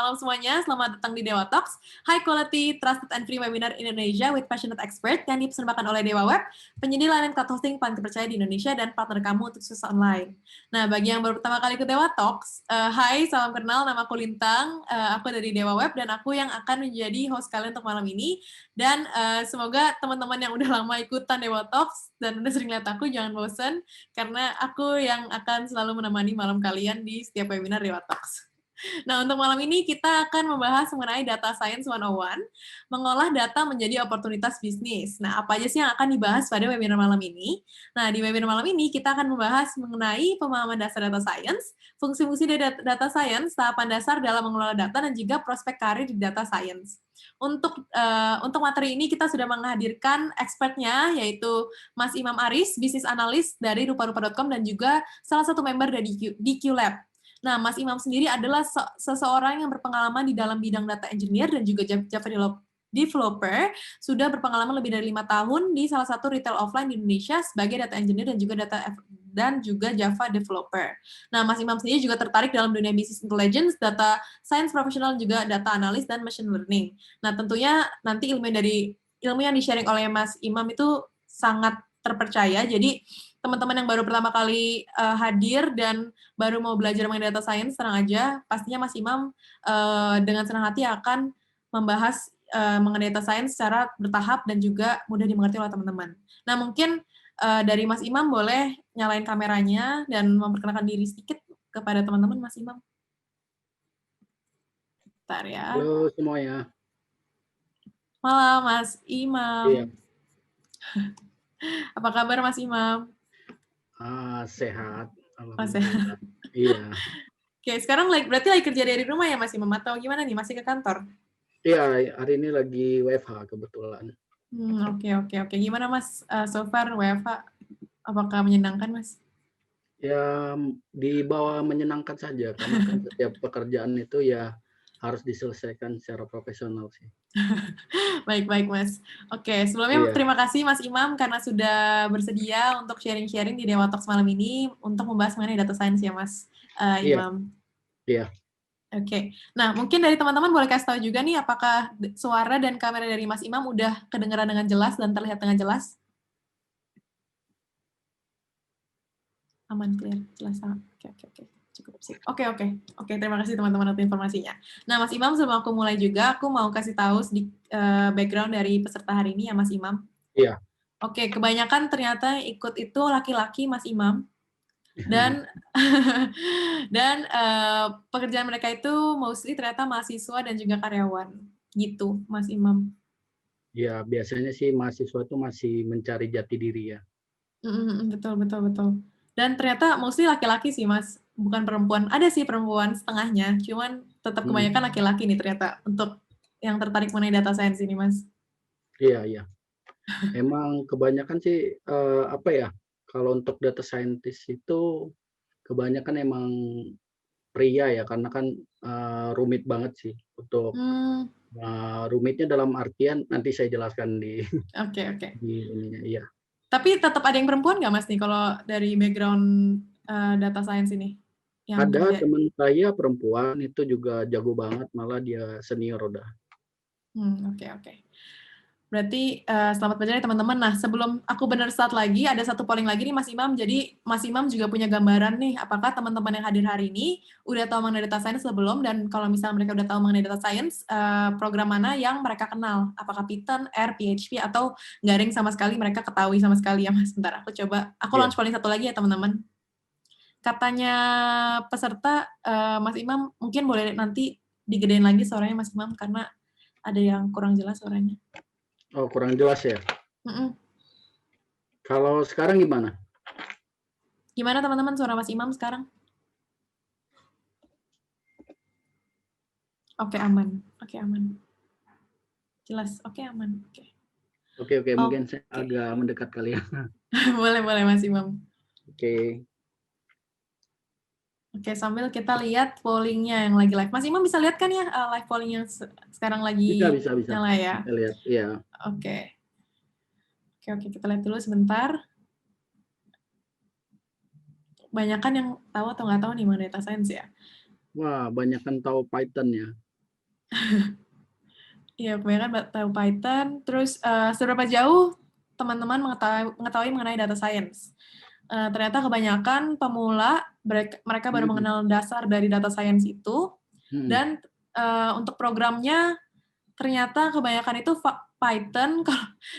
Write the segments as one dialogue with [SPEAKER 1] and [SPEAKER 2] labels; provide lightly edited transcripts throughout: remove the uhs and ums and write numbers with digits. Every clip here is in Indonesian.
[SPEAKER 1] malam semuanya, selamat datang di Dewa Talks, high quality, trusted and free webinar Indonesia with passionate expert yang dipersembahkan oleh Dewa Web, penyedia layanan cloud hosting paling terpercaya di Indonesia dan partner kamu untuk sukses online. Nah, bagi yang baru pertama kali ikut Dewa Talks, hai, salam kenal, nama aku Lintang, aku dari Dewa Web dan aku yang akan menjadi host kalian untuk malam ini. Dan semoga teman-teman yang udah lama ikutan Dewa Talks dan udah sering lihat aku jangan bosen, karena aku yang akan selalu menemani malam kalian di setiap webinar Dewa Talks. Nah, untuk malam ini kita akan membahas mengenai Data Science 101, mengolah data menjadi oportunitas bisnis. Nah, apa aja sih yang akan dibahas pada webinar malam ini? Nah, di webinar malam ini kita akan membahas mengenai pemahaman dasar data science, fungsi-fungsi dari data science, tahapan dasar dalam mengelola data, dan juga prospek karir di data science. Untuk materi ini kita sudah menghadirkan expertnya, yaitu Mas Imam Aris, bisnis analis dari rupa-rupa.com dan juga salah satu member dari DQ Lab. Nah, Mas Imam sendiri adalah seseorang yang berpengalaman di dalam bidang data engineer dan juga Java developer, sudah berpengalaman lebih dari 5 tahun di salah satu retail offline di Indonesia sebagai data engineer dan juga Java developer. Nah, Mas Imam sendiri juga tertarik dalam dunia business intelligence, data science professional, juga data analis dan machine learning. Nah, tentunya nanti ilmu yang di-sharing oleh Mas Imam itu sangat terpercaya, jadi teman-teman yang baru pertama kali hadir dan baru mau belajar mengenai data science, tenang aja, pastinya Mas Imam dengan senang hati akan membahas mengenai data science secara bertahap dan juga mudah dimengerti oleh teman-teman. Nah, mungkin dari Mas Imam boleh nyalain kameranya dan memperkenalkan diri sedikit kepada teman-teman, Mas Imam. Bentar ya.
[SPEAKER 2] Halo semuanya.
[SPEAKER 1] Malam, Mas Imam.
[SPEAKER 2] Iya.
[SPEAKER 1] Apa kabar, Mas Imam?
[SPEAKER 2] Sehat.
[SPEAKER 1] Oh, sehat.
[SPEAKER 2] Iya.
[SPEAKER 1] Oke, sekarang berarti lagi kerja dari rumah ya, Mas Imam? Atau gimana nih, masih ke kantor?
[SPEAKER 2] Iya, hari ini lagi WFH kebetulan.
[SPEAKER 1] Oke. Gimana, Mas, so far WFH? Apakah menyenangkan, Mas?
[SPEAKER 2] Ya, di bawah menyenangkan saja, karena kan setiap pekerjaan itu ya harus diselesaikan secara profesional sih.
[SPEAKER 1] Baik, Mas. Oke, sebelumnya
[SPEAKER 2] Iya.
[SPEAKER 1] terima kasih Mas Imam karena sudah bersedia untuk sharing-sharing di Dewa Talks malam ini untuk membahas mengenai data science ya, Mas
[SPEAKER 2] Iya.
[SPEAKER 1] Imam.
[SPEAKER 2] Iya.
[SPEAKER 1] Oke. Nah, mungkin dari teman-teman boleh kasih tahu juga nih apakah suara dan kamera dari Mas Imam udah kedengaran dengan jelas dan terlihat dengan jelas? Aman, clear, jelas. Oke. Cukup sih. Oke. Terima kasih teman-teman atas informasinya. Nah, Mas Imam, sebelum aku mulai juga, aku mau kasih tahu sedikit background dari peserta hari ini ya, Mas Imam.
[SPEAKER 2] Iya.
[SPEAKER 1] Oke, kebanyakan ternyata ikut itu laki-laki, Mas Imam. Dan pekerjaan mereka itu mostly ternyata mahasiswa dan juga karyawan. Gitu, Mas Imam.
[SPEAKER 2] Ya, biasanya sih mahasiswa itu masih mencari jati diri ya.
[SPEAKER 1] Betul. Dan ternyata mostly laki-laki sih, Mas. Bukan perempuan. Ada sih perempuan setengahnya, cuman tetap kebanyakan laki-laki nih ternyata untuk yang tertarik mengenai data science ini, Mas.
[SPEAKER 2] Iya. Emang kebanyakan sih, kalau untuk data scientist itu kebanyakan emang pria ya, karena kan rumit banget sih untuk rumitnya dalam artian nanti saya jelaskan di
[SPEAKER 1] Oke.
[SPEAKER 2] di ininya, iya.
[SPEAKER 1] Tapi tetap ada yang perempuan nggak, Mas, nih kalau dari background data science ini? Yang
[SPEAKER 2] Ada
[SPEAKER 1] kerja.
[SPEAKER 2] teman saya perempuan itu juga jago banget, malah dia senior udah.
[SPEAKER 1] Oke. Berarti selamat belajar ya teman-teman. Nah, sebelum aku benar start lagi, ada satu polling lagi nih Mas Imam. Jadi Mas Imam juga punya gambaran nih, apakah teman-teman yang hadir hari ini udah tahu mengenai data science sebelum, dan kalau misalnya mereka udah tahu mengenai data science, program mana yang mereka kenal? Apakah Python, R, PHP, atau nggak ada yang sama sekali mereka ketahui sama sekali ya, Mas? Bentar, aku launch polling satu lagi ya teman-teman. Katanya peserta, Mas Imam, mungkin boleh nanti digedein lagi suaranya Mas Imam, karena ada yang kurang jelas suaranya.
[SPEAKER 2] Oh, kurang jelas ya? Kalau sekarang gimana?
[SPEAKER 1] Gimana teman-teman suara Mas Imam sekarang? Oke, aman. Jelas, oke, aman.
[SPEAKER 2] Oke, mungkin saya agak mendekat kali ya.
[SPEAKER 1] Boleh Mas Imam.
[SPEAKER 2] Oke.
[SPEAKER 1] Oke, sambil kita lihat pollingnya yang lagi live. Mas Imam bisa lihat kan ya live polling yang sekarang lagi
[SPEAKER 2] Bisa.
[SPEAKER 1] nyala ya?
[SPEAKER 2] Kita lihat, iya.
[SPEAKER 1] Oke, kita lihat dulu sebentar. Banyakan yang tahu atau nggak tahu nih mengenai data science ya?
[SPEAKER 2] Wah, banyak kan tahu Python ya.
[SPEAKER 1] Iya, kebanyakan tahu Python. Terus seberapa jauh teman-teman mengetahui mengenai data science? Ternyata kebanyakan pemula mereka baru
[SPEAKER 2] Hmm,
[SPEAKER 1] mengenal dasar dari data science itu,
[SPEAKER 2] hmm.
[SPEAKER 1] dan untuk programnya ternyata kebanyakan itu Python,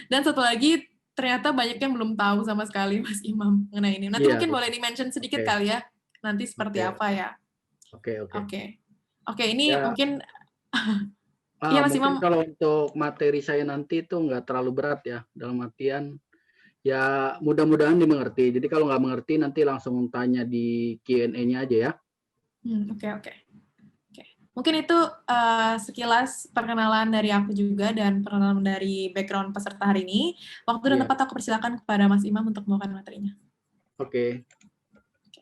[SPEAKER 1] dan satu lagi ternyata banyak yang belum tahu sama sekali, Mas Imam, mengenai ini. Nanti
[SPEAKER 2] Iya,
[SPEAKER 1] mungkin
[SPEAKER 2] iya.
[SPEAKER 1] boleh di-mention sedikit
[SPEAKER 2] Oke,
[SPEAKER 1] kali ya, nanti seperti
[SPEAKER 2] oke,
[SPEAKER 1] apa ya.
[SPEAKER 2] oke, oke.
[SPEAKER 1] Oke. Oke, ini
[SPEAKER 2] Ya,
[SPEAKER 1] mungkin, iya Mas
[SPEAKER 2] mungkin
[SPEAKER 1] Imam.
[SPEAKER 2] kalau untuk materi saya nanti itu nggak terlalu berat ya, dalam artian ya mudah-mudahan dimengerti. Jadi kalau nggak mengerti nanti langsung tanya di Q&A-nya aja ya.
[SPEAKER 1] Oke, oke. Oke. Mungkin itu sekilas perkenalan dari aku juga dan perkenalan dari background peserta hari ini. Waktu dan
[SPEAKER 2] Iya,
[SPEAKER 1] tempat aku persilakan kepada Mas Imam untuk membawakan materinya.
[SPEAKER 2] oke.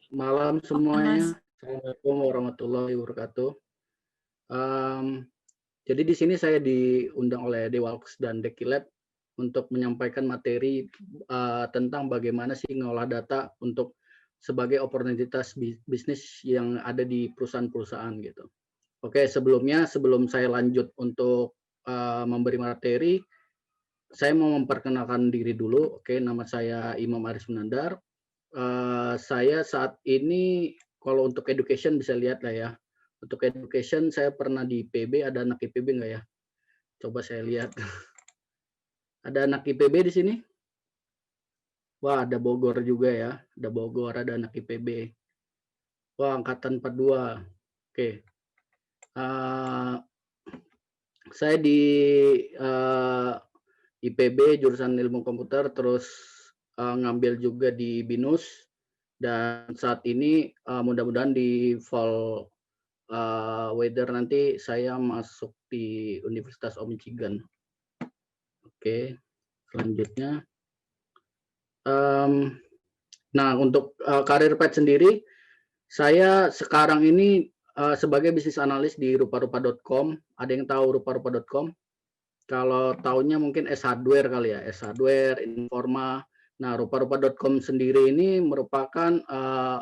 [SPEAKER 2] Malam
[SPEAKER 1] Oke,
[SPEAKER 2] semuanya.
[SPEAKER 1] Mas.
[SPEAKER 2] Assalamualaikum warahmatullahi wabarakatuh. Em, jadi di sini saya diundang oleh Dewalks dan Dekilab untuk menyampaikan materi tentang bagaimana sih ngolah data untuk sebagai oportunitas bisnis yang ada di perusahaan-perusahaan gitu. Oke, sebelumnya sebelum saya lanjut untuk memberi materi, saya mau memperkenalkan diri dulu. Oke, nama saya Imam Aris Munandar. Saya saat ini kalau untuk education bisa lihat lah ya. Untuk education saya pernah di IPB, ada anak IPB nggak ya? Coba saya lihat. Ada anak IPB di sini? Wah, ada Bogor juga ya. Ada Bogor, ada anak IPB. Wah, angkatan 42. Oke. Uh, saya di uh, IPB jurusan ilmu komputer, terus ngambil juga di BINUS, dan saat ini mudah-mudahan di fall weather nanti saya masuk di Universitas of Michigan. Oke, selanjutnya. Nah, untuk karir path sendiri, saya sekarang ini sebagai bisnis analis di rupa-rupa.com. Ada yang tahu rupa-rupa.com? Kalau tahunya mungkin S-Hardware kali ya, S-Hardware, Informa. Nah, rupa-rupa.com sendiri ini merupakan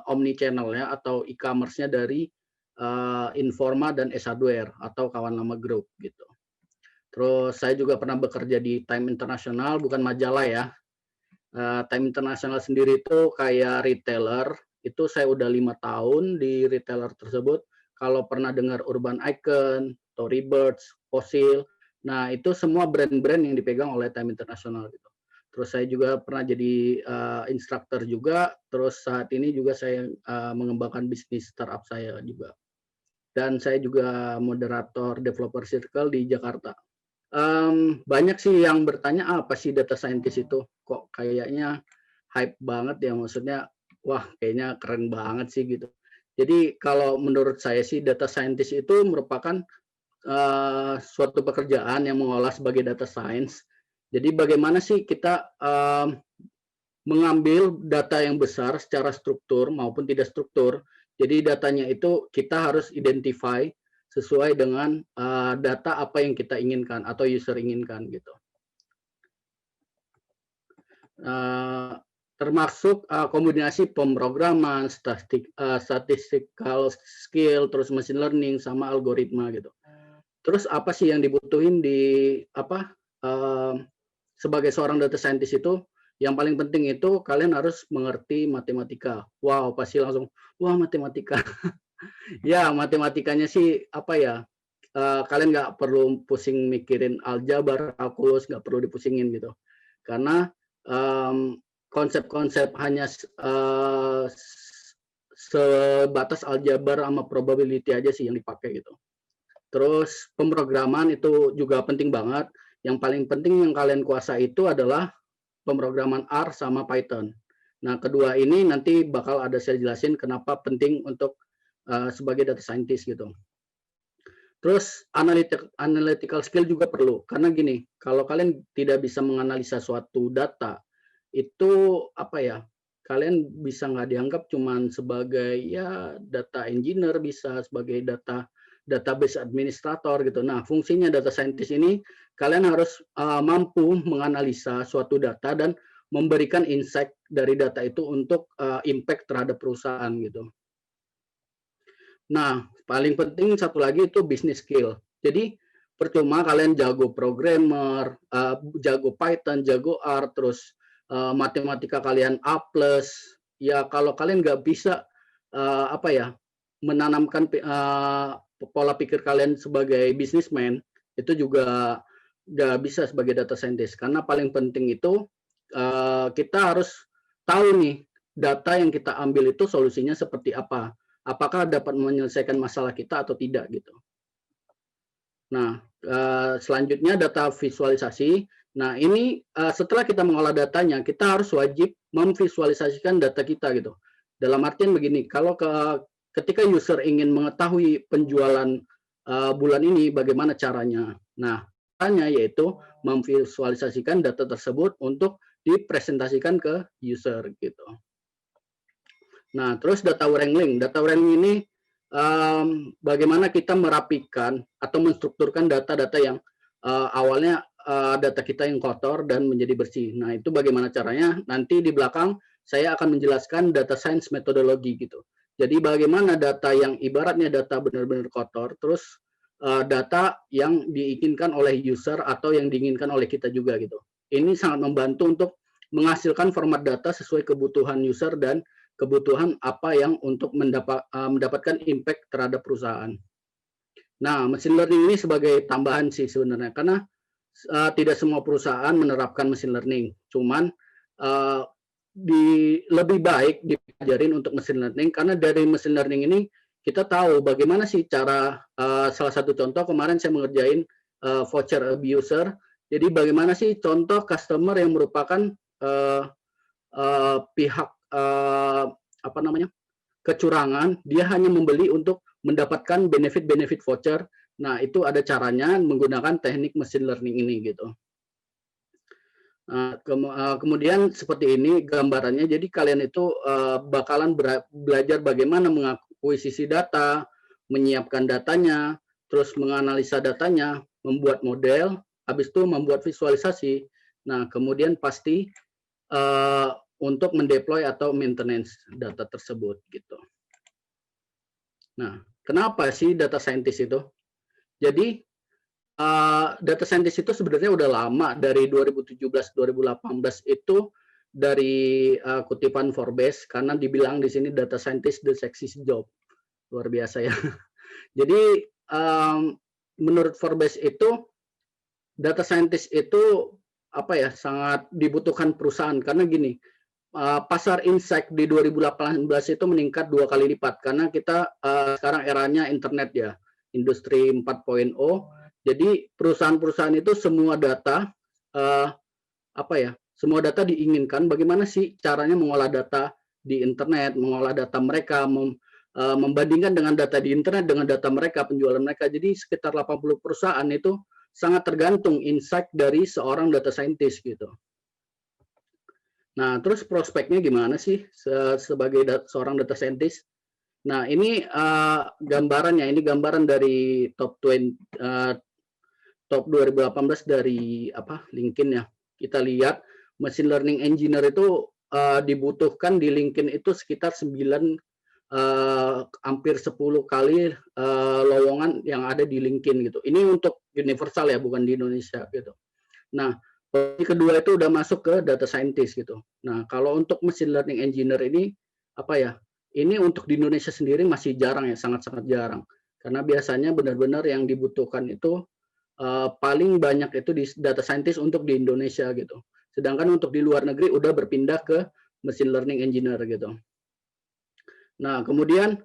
[SPEAKER 2] omni-channel ya, atau e-commerce-nya dari Informa dan S-Hardware atau kawan lama grup gitu. Terus saya juga pernah bekerja di Time International, bukan majalah ya. Time International sendiri itu kayak retailer, itu saya udah 5 tahun di retailer tersebut. Kalau pernah dengar Urban Icon, Tory Burch, Fossil, nah itu semua brand-brand yang dipegang oleh Time International gitu. Terus saya juga pernah jadi instruktur juga, terus saat ini juga saya mengembangkan bisnis startup saya juga. Dan saya juga moderator developer circle di Jakarta. Banyak sih yang bertanya apa sih data scientist itu, kok kayaknya hype banget ya, maksudnya wah kayaknya keren banget sih gitu. Jadi kalau menurut saya sih data scientist itu merupakan suatu pekerjaan yang mengolah sebagai data science. Jadi bagaimana sih kita mengambil data yang besar secara struktur maupun tidak struktur. Jadi datanya itu kita harus identify sesuai dengan data apa yang kita inginkan atau user inginkan gitu. Termasuk kombinasi pemrograman, statistical skill, terus machine learning sama algoritma gitu. Terus apa sih yang dibutuhin di apa sebagai seorang data scientist itu? Yang paling penting itu kalian harus mengerti matematika. Wow, pasti langsung wah matematika. Ya, matematikanya sih apa ya? Kalian nggak perlu pusing mikirin aljabar, kalkulus, nggak perlu dipusingin gitu. Karena konsep-konsep hanya sebatas aljabar sama probability aja sih yang dipakai gitu. Terus pemrograman itu juga penting banget. Yang paling penting yang kalian kuasai itu adalah pemrograman R sama Python. Nah, kedua ini nanti bakal ada saya jelasin kenapa penting untuk sebagai data scientist gitu. Terus analytical skill juga perlu, karena gini, kalau kalian tidak bisa menganalisa suatu data, itu apa ya, kalian bisa nggak dianggap cuman sebagai ya data engineer, bisa sebagai database administrator gitu. Nah, fungsinya data scientist ini, kalian harus mampu menganalisa suatu data dan memberikan insight dari data itu untuk impact terhadap perusahaan gitu. Nah, paling penting satu lagi itu business skill. Jadi percuma kalian jago programmer, jago Python, jago R, terus matematika kalian A+, ya kalau kalian nggak bisa apa ya, menanamkan pola pikir kalian sebagai businessman, itu juga nggak bisa sebagai data scientist. Karena paling penting itu kita harus tahu nih data yang kita ambil itu solusinya seperti apa. Apakah dapat menyelesaikan masalah kita atau tidak gitu. Nah, selanjutnya data visualisasi. Nah, ini setelah kita mengolah datanya, kita harus wajib memvisualisasikan data kita gitu. Dalam artian begini, kalau ketika user ingin mengetahui penjualan bulan ini, bagaimana caranya? Nah, caranya yaitu memvisualisasikan data tersebut untuk dipresentasikan ke user gitu. Nah, terus data wrangling. Data wrangling ini bagaimana kita merapikan atau menstrukturkan data-data yang awalnya data kita yang kotor dan menjadi bersih. Nah, itu bagaimana caranya? Nanti di belakang saya akan menjelaskan data science metodologi gitu. Jadi bagaimana data yang ibaratnya data benar-benar kotor, terus data yang diinginkan oleh user atau yang diinginkan oleh kita juga gitu. Ini sangat membantu untuk menghasilkan format data sesuai kebutuhan user dan kebutuhan apa yang untuk mendapatkan impact terhadap perusahaan. Nah, machine learning ini sebagai tambahan sih sebenarnya, karena tidak semua perusahaan menerapkan machine learning. Cuman lebih baik dipelajarin untuk machine learning, karena dari machine learning ini kita tahu bagaimana sih cara, salah satu contoh kemarin saya mengerjain voucher abuser. Jadi bagaimana sih contoh customer yang merupakan pihak apa namanya, kecurangan, dia hanya membeli untuk mendapatkan benefit-benefit voucher. Nah, itu ada caranya menggunakan teknik machine learning ini gitu. Kemudian seperti ini gambarannya. Jadi kalian itu bakalan belajar bagaimana mengakuisisi data, menyiapkan datanya, terus menganalisa datanya, membuat model, habis itu membuat visualisasi. Nah, kemudian pasti untuk mendeploy atau maintenance data tersebut gitu. Nah, kenapa sih data scientist itu? Jadi data scientist itu sebenarnya udah lama, dari 2017-2018 itu dari kutipan Forbes, karena dibilang di sini data scientist the sexy job. Luar biasa ya. Jadi menurut Forbes itu data scientist itu apa ya, sangat dibutuhkan perusahaan, karena gini, pasar insight di 2018 itu meningkat 2 kali lipat, karena kita sekarang eranya internet ya, industri 4.0. Jadi perusahaan-perusahaan itu semua data apa ya, semua data diinginkan bagaimana sih caranya mengolah data di internet, mengolah data mereka, membandingkan dengan data di internet dengan data mereka, penjualan mereka. Jadi sekitar 80 perusahaan itu sangat tergantung insight dari seorang data scientist gitu. Nah, terus prospeknya gimana sih sebagai seorang data scientist? Nah, ini gambarannya, ini gambaran dari top 2018 dari LinkedIn ya. Kita lihat machine learning engineer itu dibutuhkan di LinkedIn itu sekitar 9 hampir 10 kali lowongan yang ada di LinkedIn gitu. Ini untuk universal ya, bukan di Indonesia gitu. Nah, kedua itu udah masuk ke data scientist gitu. Nah, kalau untuk machine learning engineer ini apa ya? Ini untuk di Indonesia sendiri masih jarang ya, sangat-sangat jarang. Karena biasanya benar-benar yang dibutuhkan itu paling banyak itu di data scientist untuk di Indonesia gitu. Sedangkan untuk di luar negeri udah berpindah ke machine learning engineer gitu. Nah, kemudian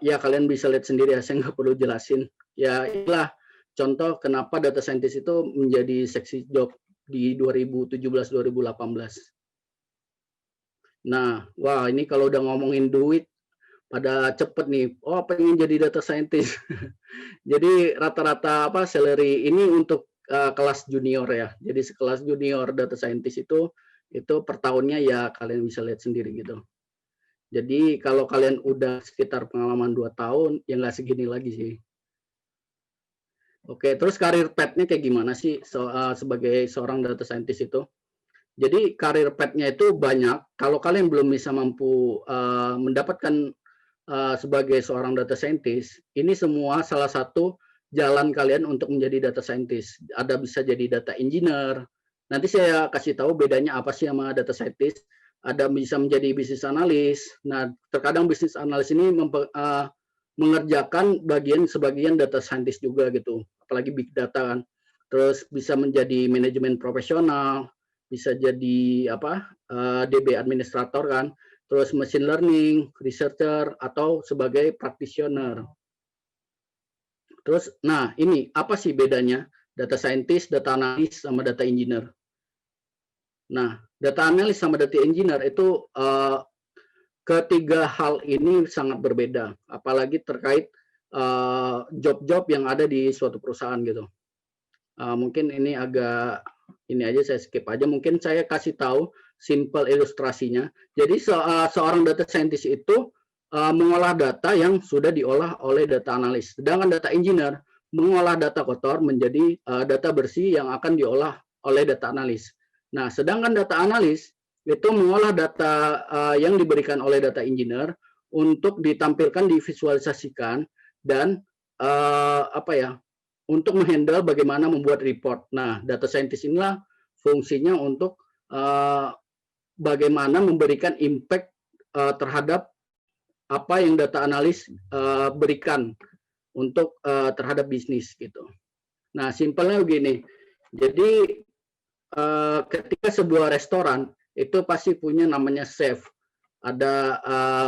[SPEAKER 2] ya kalian bisa lihat sendiri ya, saya nggak perlu jelasin. Ya inilah contoh kenapa data scientist itu menjadi seksi job di 2017-2018. Nah, wah ini kalau udah ngomongin duit, pada cepet nih, oh pengen jadi data scientist. Jadi rata-rata salary ini untuk kelas junior ya. Jadi sekelas junior data scientist itu per tahunnya ya kalian bisa lihat sendiri gitu. Jadi kalau kalian udah sekitar pengalaman 2 tahun, ya nggak segini lagi sih. Oke, terus karir path-nya kayak gimana sih sebagai seorang data scientist itu? Jadi karir path-nya itu banyak. Kalau kalian belum bisa mampu mendapatkan sebagai seorang data scientist, ini semua salah satu jalan kalian untuk menjadi data scientist. Ada bisa jadi data engineer. Nanti saya kasih tahu bedanya apa sih sama data scientist. Ada bisa menjadi business analyst. Nah, terkadang business analyst ini mengerjakan sebagian data scientist juga gitu, apalagi big data kan. Terus bisa menjadi manajemen profesional, bisa jadi DB administrator kan, terus machine learning, researcher, atau sebagai practitioner. Terus, nah ini apa sih bedanya data scientist, data analyst, sama data engineer? Nah, data analyst sama data engineer itu ketiga hal ini sangat berbeda, apalagi terkait job-job yang ada di suatu perusahaan gitu. Mungkin ini agak ini aja saya skip aja. Mungkin saya kasih tahu simple ilustrasinya. Jadi seorang data scientist itu mengolah data yang sudah diolah oleh data analis. Sedangkan data engineer mengolah data kotor menjadi data bersih yang akan diolah oleh data analis. Nah, sedangkan data analis itu mengolah data yang diberikan oleh data engineer untuk ditampilkan, divisualisasikan, dan untuk menghandle bagaimana membuat report. Nah, data scientist inilah fungsinya untuk bagaimana memberikan impact terhadap apa yang data analis berikan untuk terhadap bisnis gitu. Nah, simpelnya begini. Jadi ketika sebuah restoran itu pasti punya namanya chef. Ada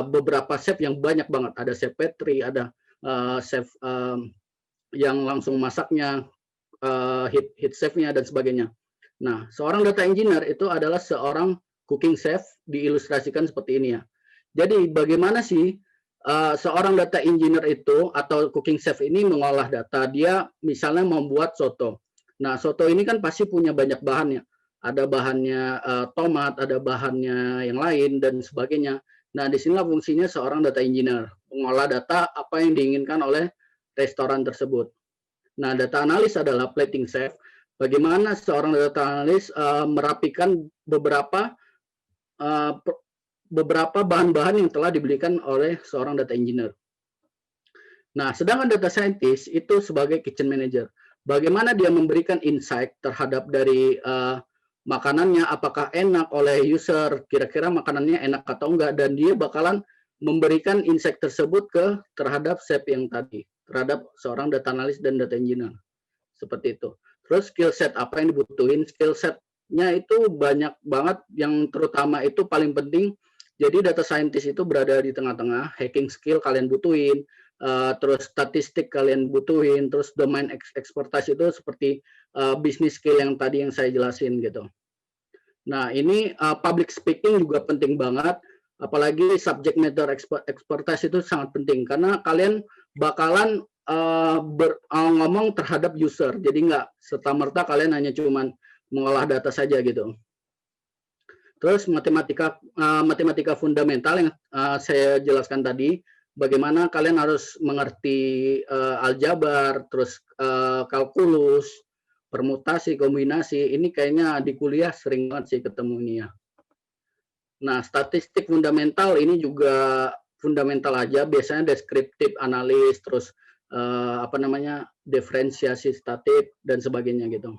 [SPEAKER 2] beberapa chef yang banyak banget. Ada chef Petri, ada chef yang langsung masaknya, head chef-nya dan sebagainya. Nah, seorang data engineer itu adalah seorang cooking chef, diilustrasikan seperti ini ya. Jadi bagaimana sih seorang data engineer itu atau cooking chef ini mengolah data? Dia misalnya membuat soto. Nah, soto ini kan pasti punya banyak bahannya. Ada bahannya tomat, ada bahannya yang lain dan sebagainya. Nah, disinilah fungsinya seorang data engineer, mengolah data apa yang diinginkan oleh restoran tersebut. Nah, data analis adalah plating chef. Bagaimana seorang data analis merapikan beberapa bahan-bahan yang telah diberikan oleh seorang data engineer. Nah, sedangkan data scientist itu sebagai kitchen manager. Bagaimana dia memberikan insight terhadap dari makanannya, apakah enak oleh user, kira-kira makanannya enak atau enggak, dan dia bakalan memberikan insight tersebut terhadap chef yang tadi, terhadap seorang data analis dan data engineer. Seperti itu. Terus skill set apa yang dibutuhin? Skill setnya itu banyak banget, yang terutama itu paling penting. Jadi data scientist itu berada di tengah-tengah. Hacking skill kalian butuhin, terus statistik kalian butuhin, terus domain expertise itu seperti business skill yang tadi yang saya jelasin gitu. Nah, ini public speaking juga penting banget, apalagi subject matter expertise itu sangat penting karena kalian bakalan ngomong terhadap user, jadi nggak serta-merta kalian hanya cuman mengolah data saja gitu. Terus matematika fundamental yang saya jelaskan tadi, bagaimana kalian harus mengerti aljabar, terus kalkulus, permutasi, kombinasi, ini kayaknya di kuliah sering banget sih ketemu ini ya. Nah, statistik fundamental ini juga fundamental aja, biasanya deskriptif analis, terus diferensiasi statik dan sebagainya gitu.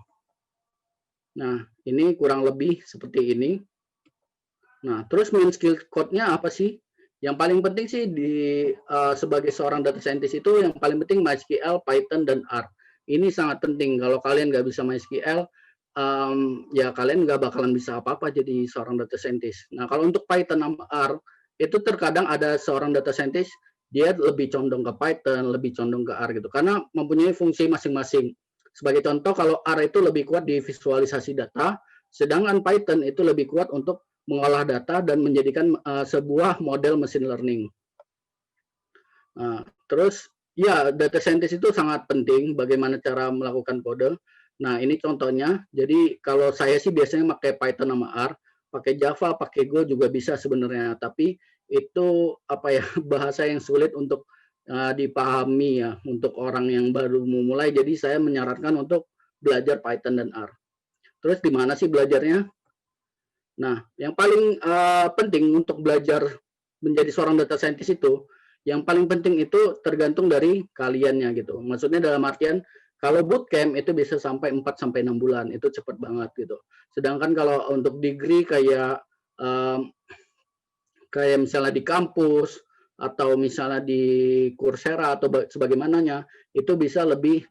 [SPEAKER 2] Nah, ini kurang lebih seperti ini. Nah, terus main skill code-nya apa sih? Yang paling penting sih sebagai seorang data scientist itu yang paling penting MySQL, Python, dan R. Ini sangat penting. Kalau kalian nggak bisa MySQL, ya kalian nggak bakalan bisa apa-apa jadi seorang data scientist. Nah, kalau untuk Python sama R, itu terkadang ada seorang data scientist, dia lebih condong ke Python, lebih condong ke R gitu, karena mempunyai fungsi masing-masing. Sebagai contoh, kalau R itu lebih kuat di visualisasi data, sedangkan Python itu lebih kuat untuk mengolah data dan menjadikan sebuah model machine learning. Terus, ya data scientist itu sangat penting, bagaimana cara melakukan kode. Nah, ini contohnya. Jadi, kalau saya sih biasanya pakai Python sama R, pakai Java, pakai Go juga bisa sebenarnya, tapi itu bahasa yang sulit untuk dipahami ya untuk orang yang baru memulai. Jadi saya menyarankan untuk belajar Python dan R. Terus di mana sih belajarnya? Nah, yang paling penting untuk belajar menjadi seorang data scientist itu Yang paling penting itu tergantung dari kaliannya gitu. Maksudnya dalam artian kalau bootcamp itu bisa sampai 4 sampai 6 bulan, itu cepat banget gitu. Sedangkan kalau untuk degree kayak misalnya di kampus atau misalnya di Coursera atau sebagaimananya, itu bisa lebih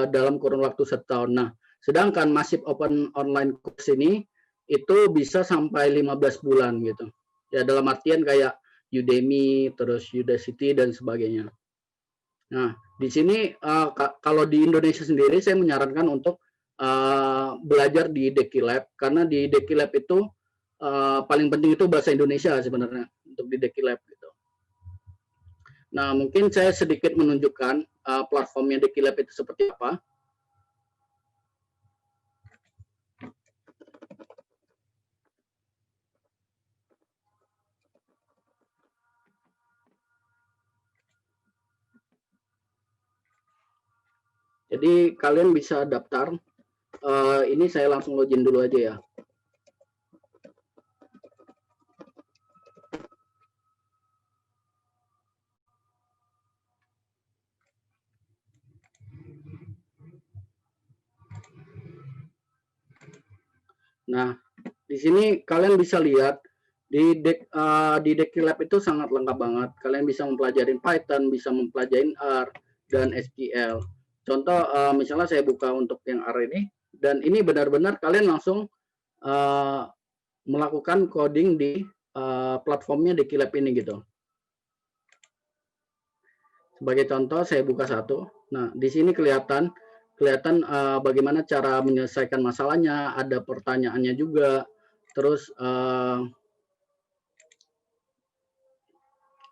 [SPEAKER 2] dalam kurun waktu 1 tahun. Nah, sedangkan Massive Open Online Course ini itu bisa sampai 15 bulan gitu. Ya dalam artian kayak Udemy, terus Udacity dan sebagainya. Nah, di sini kalau di Indonesia sendiri saya menyarankan untuk belajar di Dekilab karena di Dekilab itu paling penting itu bahasa Indonesia sebenarnya untuk di Dekilab gitu. Nah, mungkin saya sedikit menunjukkan platformnya Dekilab itu seperti apa. Jadi kalian bisa daftar. Ini saya langsung login dulu aja ya. Nah, di sini kalian bisa lihat di Dekilab itu sangat lengkap banget. Kalian bisa mempelajari Python, bisa mempelajari R dan SQL. Contoh misalnya saya buka untuk yang R ini, dan ini benar-benar kalian langsung melakukan coding di platformnya Dekilab ini gitu. Sebagai contoh saya buka satu. Nah, di sini kelihatan bagaimana cara menyelesaikan masalahnya, ada pertanyaannya juga. Terus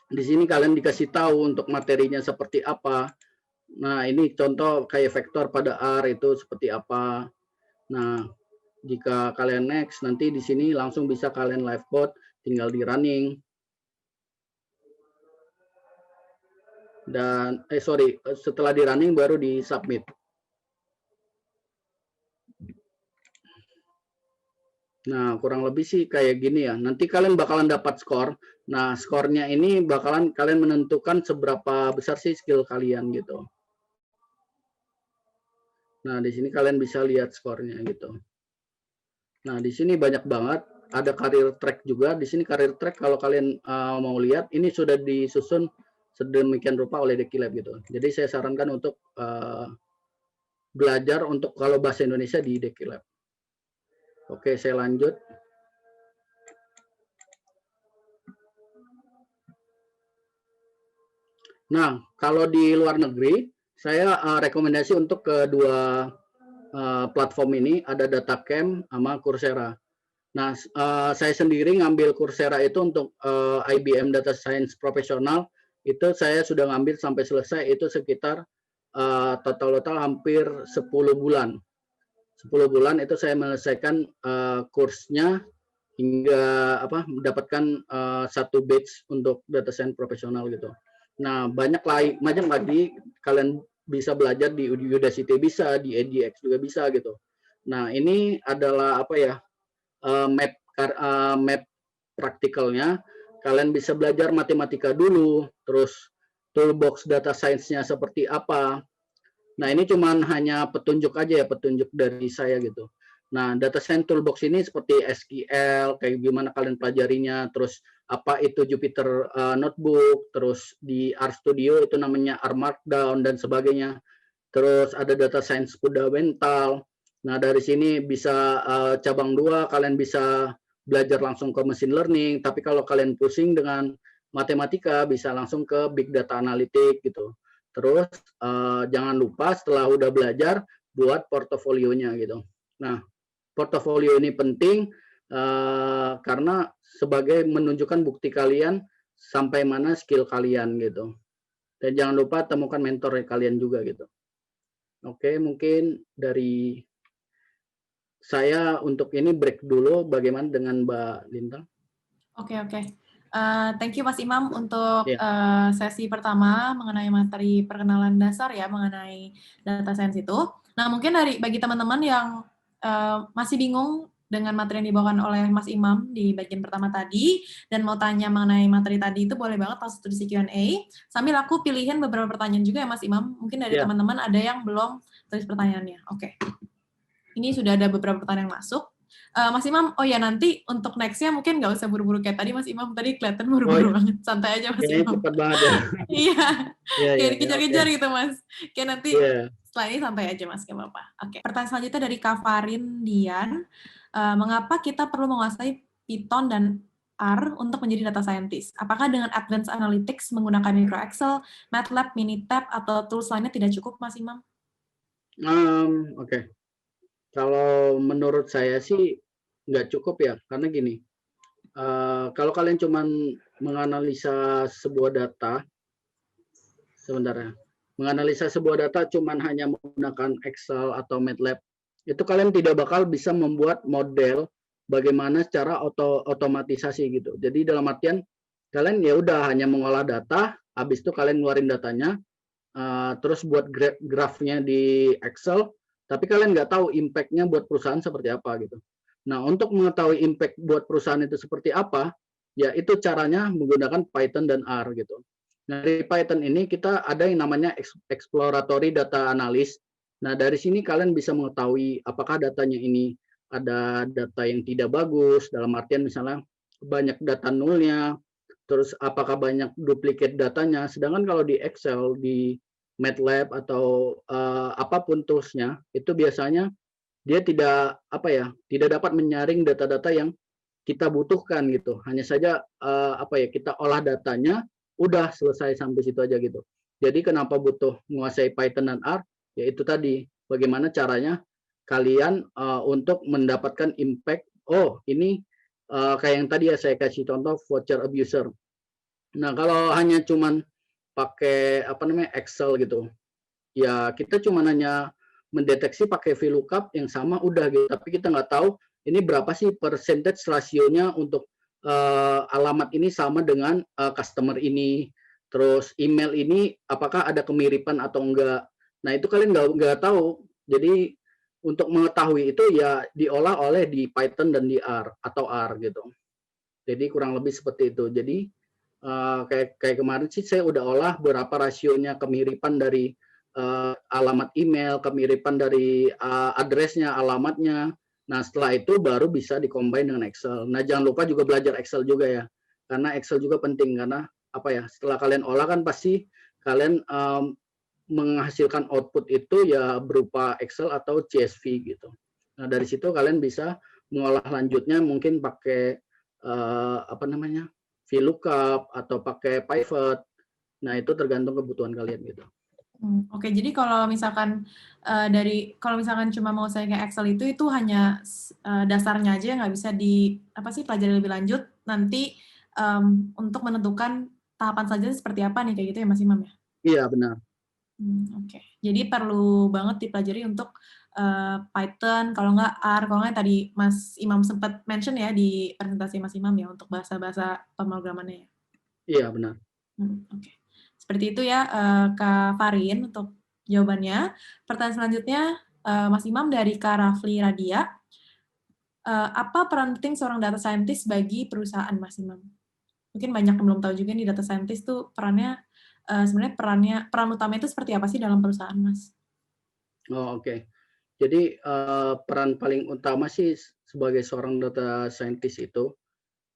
[SPEAKER 2] di sini kalian dikasih tahu untuk materinya seperti apa. Nah, ini contoh kayak vektor pada R itu seperti apa. Nah, jika kalian next, nanti di sini langsung bisa kalian live code, tinggal di running. Dan, setelah di running baru di submit. Nah, kurang lebih sih kayak gini ya. Nanti kalian bakalan dapat skor. Nah, skornya ini bakalan kalian menentukan seberapa besar sih skill kalian gitu. Nah, di sini kalian bisa lihat skornya gitu. Nah, di sini banyak banget. Ada career track juga. Di sini career track kalau kalian mau lihat, ini sudah disusun sedemikian rupa oleh Dekilab gitu. Jadi saya sarankan untuk belajar untuk kalau bahasa Indonesia di Dekilab. Oke, saya lanjut. Nah, kalau di luar negeri, saya rekomendasi untuk kedua platform ini, ada DataCamp sama Coursera. Nah, saya sendiri ngambil Coursera itu untuk IBM Data Science Profesional, itu saya sudah ngambil sampai selesai, itu sekitar total hampir 10 bulan. 10 bulan itu saya menyelesaikan kursnya hingga mendapatkan satu batch untuk Data Science Profesional gitu. Nah, banyak lagi kalian bisa belajar di Udacity bisa, di edX juga bisa gitu. Nah, ini adalah map praktikalnya. Kalian bisa belajar matematika dulu, terus toolbox data science-nya seperti apa. Nah, ini cuman hanya petunjuk aja ya, petunjuk dari saya gitu. Nah, data science toolbox ini seperti SQL, kayak gimana kalian pelajarinya, terus apa itu Jupyter Notebook, terus di RStudio itu namanya R Markdown dan sebagainya. Terus ada data science fundamental. Nah, dari sini bisa cabang 2, kalian bisa belajar langsung ke machine learning, tapi kalau kalian pusing dengan matematika bisa langsung ke big data analytic gitu. Terus jangan lupa setelah udah belajar buat portofolionya gitu. Nah, portofolio ini penting karena sebagai menunjukkan bukti kalian sampai mana skill kalian gitu. Dan jangan lupa temukan mentor kalian juga gitu. Oke, mungkin dari saya untuk ini break dulu. Bagaimana dengan Mbak Lintang?
[SPEAKER 1] Oke. Thank you Mas Imam untuk sesi pertama mengenai materi perkenalan dasar ya mengenai data science itu. Nah, mungkin bagi teman-teman yang masih bingung dengan materi yang dibawakan oleh Mas Imam di bagian pertama tadi, dan mau tanya mengenai materi tadi itu boleh banget langsung tulis di Q&A, sambil aku pilihin beberapa pertanyaan juga ya Mas Imam, mungkin dari
[SPEAKER 2] Ya.
[SPEAKER 1] teman-teman ada yang belum tulis pertanyaannya. Oke. Ini sudah ada beberapa pertanyaan yang masuk. Mas Imam, oh ya nanti untuk next-nya mungkin nggak usah buru-buru kayak tadi Mas Imam, tadi kelihatan buru-buru banget, santai aja Mas
[SPEAKER 2] Kayaknya
[SPEAKER 1] Imam.
[SPEAKER 2] cepat banget ya.
[SPEAKER 1] Iya,
[SPEAKER 2] Iya,
[SPEAKER 1] kayak
[SPEAKER 2] iya, ya, oke.
[SPEAKER 1] dikejar-kejar gitu Mas. Kayak nanti
[SPEAKER 2] Iya.
[SPEAKER 1] setelah ini santai aja Mas, nggak apa-apa. Oke, pertanyaan selanjutnya dari Kafarin Dian. Mengapa kita perlu menguasai Python dan R untuk menjadi data scientist? Apakah dengan advanced analytics menggunakan micro Excel, MATLAB, Minitab, atau tools lainnya tidak cukup Mas Imam?
[SPEAKER 2] Oke. Kalau menurut saya sih nggak cukup ya, karena gini, kalau kalian cuman menganalisa sebuah data, sebentar ya, menganalisa sebuah data cuman hanya menggunakan Excel atau MATLAB, itu kalian tidak bakal bisa membuat model bagaimana secara otomatisasi gitu. Jadi dalam artian kalian ya udah hanya mengolah data, habis itu kalian ngeluarin datanya, terus buat grafnya di Excel, tapi kalian nggak tahu impact-nya buat perusahaan seperti apa gitu. Nah, untuk mengetahui impact buat perusahaan itu seperti apa, ya itu caranya menggunakan Python dan R gitu. Nah, dari Python ini kita ada yang namanya exploratory data analysis. Nah, dari sini kalian bisa mengetahui apakah datanya ini ada data yang tidak bagus, dalam artian misalnya banyak data nulnya, terus apakah banyak duplikat datanya. Sedangkan kalau di Excel, di MATLAB atau apapun toolsnya, itu biasanya dia tidak tidak dapat menyaring data-data yang kita butuhkan gitu. Hanya saja kita olah datanya, udah selesai sampai situ aja gitu. Jadi kenapa butuh menguasai Python dan R? Ya itu tadi, bagaimana caranya kalian untuk mendapatkan impact. Oh ini kayak yang tadi ya saya kasih contoh voucher abuser. Nah kalau hanya cuman pakai Excel gitu, ya kita cuma hanya mendeteksi pakai VLOOKUP yang sama udah gitu, tapi kita nggak tahu ini berapa sih percentage rasionya untuk alamat ini sama dengan customer ini, terus email ini apakah ada kemiripan atau enggak. Nah itu kalian nggak tahu. Jadi untuk mengetahui itu ya diolah oleh di Python dan di R atau R gitu. Jadi kurang lebih seperti itu. Jadi kayak kemarin sih saya udah olah berapa rasionya kemiripan dari alamat email, kemiripan dari addressnya, alamatnya. Nah setelah itu baru bisa dikombin dengan Excel. Nah jangan lupa juga belajar Excel juga ya, karena Excel juga penting karena setelah kalian olah kan pasti kalian menghasilkan output itu ya berupa Excel atau CSV gitu. Nah dari situ kalian bisa mengolah lanjutnya mungkin pakai VLOOKUP atau pakai pivot. Nah itu tergantung kebutuhan kalian gitu.
[SPEAKER 1] Oke, jadi kalau misalkan kalau misalkan cuma mau saya kayak Excel itu hanya dasarnya aja, nggak bisa pelajari lebih lanjut nanti untuk menentukan tahapan saja seperti apa nih kayak gitu ya Mas Imam ya?
[SPEAKER 2] Iya benar.
[SPEAKER 1] Oke, jadi perlu banget dipelajari untuk Python, kalau nggak R, kalau nggak tadi Mas Imam sempat mention ya di presentasi Mas Imam ya untuk bahasa-bahasa pemrogramannya ya.
[SPEAKER 2] Iya benar.
[SPEAKER 1] Oke. Seperti itu ya Kak Farin untuk jawabannya. Pertanyaan selanjutnya Mas Imam dari Kak Rafli Radia. Apa peran penting seorang data scientist bagi perusahaan Mas Imam? Mungkin banyak yang belum tahu juga nih data scientist tuh perannya sebenarnya peran utama itu seperti apa sih dalam perusahaan Mas?
[SPEAKER 2] Oh oke. Jadi peran paling utama sih sebagai seorang data scientist itu,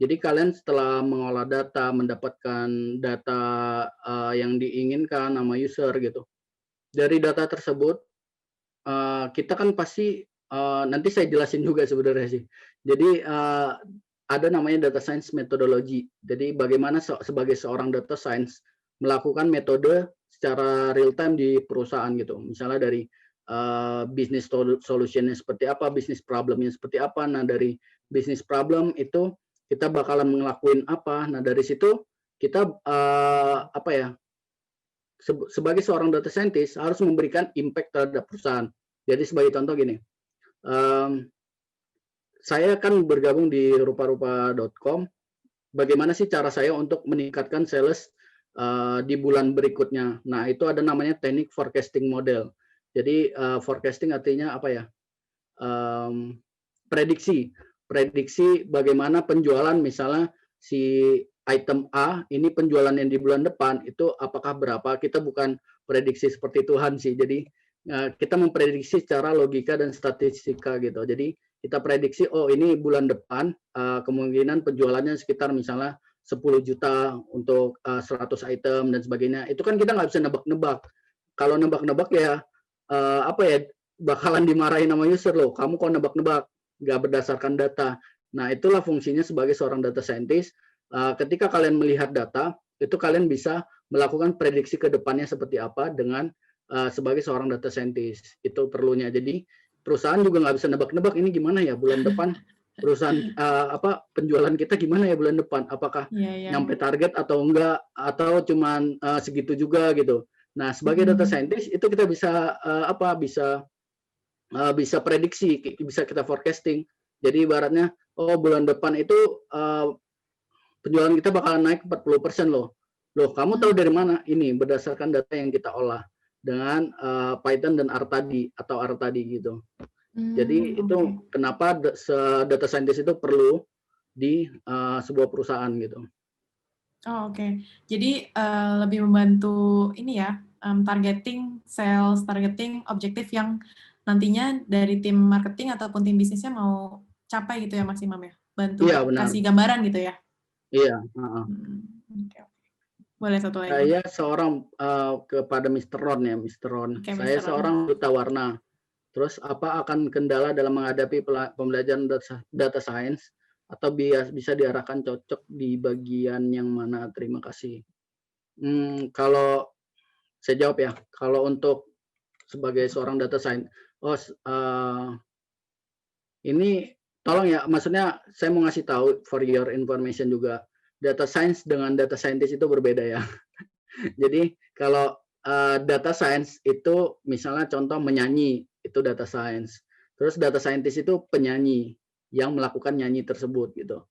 [SPEAKER 2] jadi kalian setelah mengolah data, mendapatkan data yang diinginkan sama user gitu. Dari data tersebut kita kan pasti nanti saya jelasin juga sebenarnya sih. Jadi ada namanya data science methodology. Jadi bagaimana sebagai seorang data science melakukan metode secara real time di perusahaan gitu. Misalnya dari business solutionnya seperti apa, business problemnya seperti apa. Nah dari business problem itu kita bakalan ngelakuin apa. Nah dari situ kita sebagai seorang data scientist harus memberikan impact terhadap perusahaan. Jadi sebagai contoh gini, saya kan bergabung di rupa-rupa.com. Bagaimana sih cara saya untuk meningkatkan sales di bulan berikutnya? Nah itu ada namanya teknik forecasting model. Jadi forecasting artinya apa ya? prediksi bagaimana penjualan, misalnya si item A ini penjualannya di bulan depan itu apakah berapa. Kita bukan prediksi seperti Tuhan sih, jadi kita memprediksi secara logika dan statistika gitu. Jadi kita prediksi, oh ini bulan depan kemungkinan penjualannya sekitar misalnya 10 juta untuk 100 item dan sebagainya. Itu kan kita nggak bisa nebak-nebak. Kalau nebak-nebak ya apa ya, bakalan dimarahin sama user loh. Kamu kok nebak-nebak, nggak berdasarkan data. Nah, itulah fungsinya sebagai seorang data scientist. Ketika kalian melihat data, itu kalian bisa melakukan prediksi ke depannya seperti apa dengan sebagai seorang data scientist. Itu perlunya. Jadi perusahaan juga nggak bisa nebak-nebak ini gimana ya bulan depan perusahaan penjualan kita gimana ya bulan depan, apakah nyampe target atau enggak, atau cuman segitu juga gitu. Nah, sebagai data scientist itu kita bisa bisa prediksi, bisa kita forecasting. Jadi ibaratnya, oh bulan depan itu penjualan kita bakalan naik 40% loh. Loh, kamu tahu dari mana? Ini berdasarkan data yang kita olah dengan Python dan R tadi gitu. Jadi itu kenapa data scientist itu perlu di sebuah perusahaan gitu.
[SPEAKER 1] Oh, oke. Jadi lebih membantu ini ya, targeting sales, targeting objektif yang nantinya dari tim marketing ataupun tim bisnisnya mau capai gitu ya Mas Imam ya? Bantu kasih gambaran gitu ya?
[SPEAKER 2] Iya.
[SPEAKER 1] Okay. Boleh satu lagi.
[SPEAKER 2] Saya seorang kepada Mr. Ron ya, Mr. Ron. Okay, saya seorang buta warna. Terus apa akan kendala dalam menghadapi pembelajaran data science atau bisa diarahkan cocok di bagian yang mana? Terima kasih. Kalau saya jawab ya, kalau untuk sebagai seorang data science, ini tolong ya, maksudnya saya mau ngasih tahu for your information juga, data science dengan data scientist itu berbeda ya. Jadi kalau data science itu misalnya contoh menyanyi, itu data science. Terus data scientist itu penyanyi yang melakukan nyanyi tersebut gitu.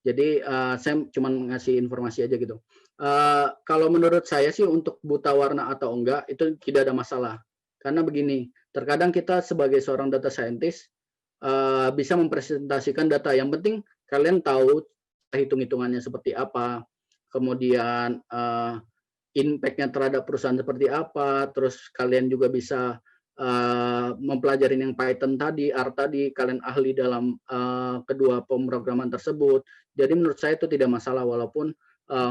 [SPEAKER 2] Jadi saya cuma ngasih informasi aja gitu. Kalau menurut saya sih untuk buta warna atau enggak itu tidak ada masalah. Karena begini, terkadang kita sebagai seorang data scientist bisa mempresentasikan data. Yang penting kalian tahu hitung-hitungannya seperti apa, kemudian impact-nya terhadap perusahaan seperti apa, terus kalian juga bisa mempelajari yang Python tadi, R tadi, kalian ahli dalam kedua pemrograman tersebut. Jadi menurut saya itu tidak masalah walaupun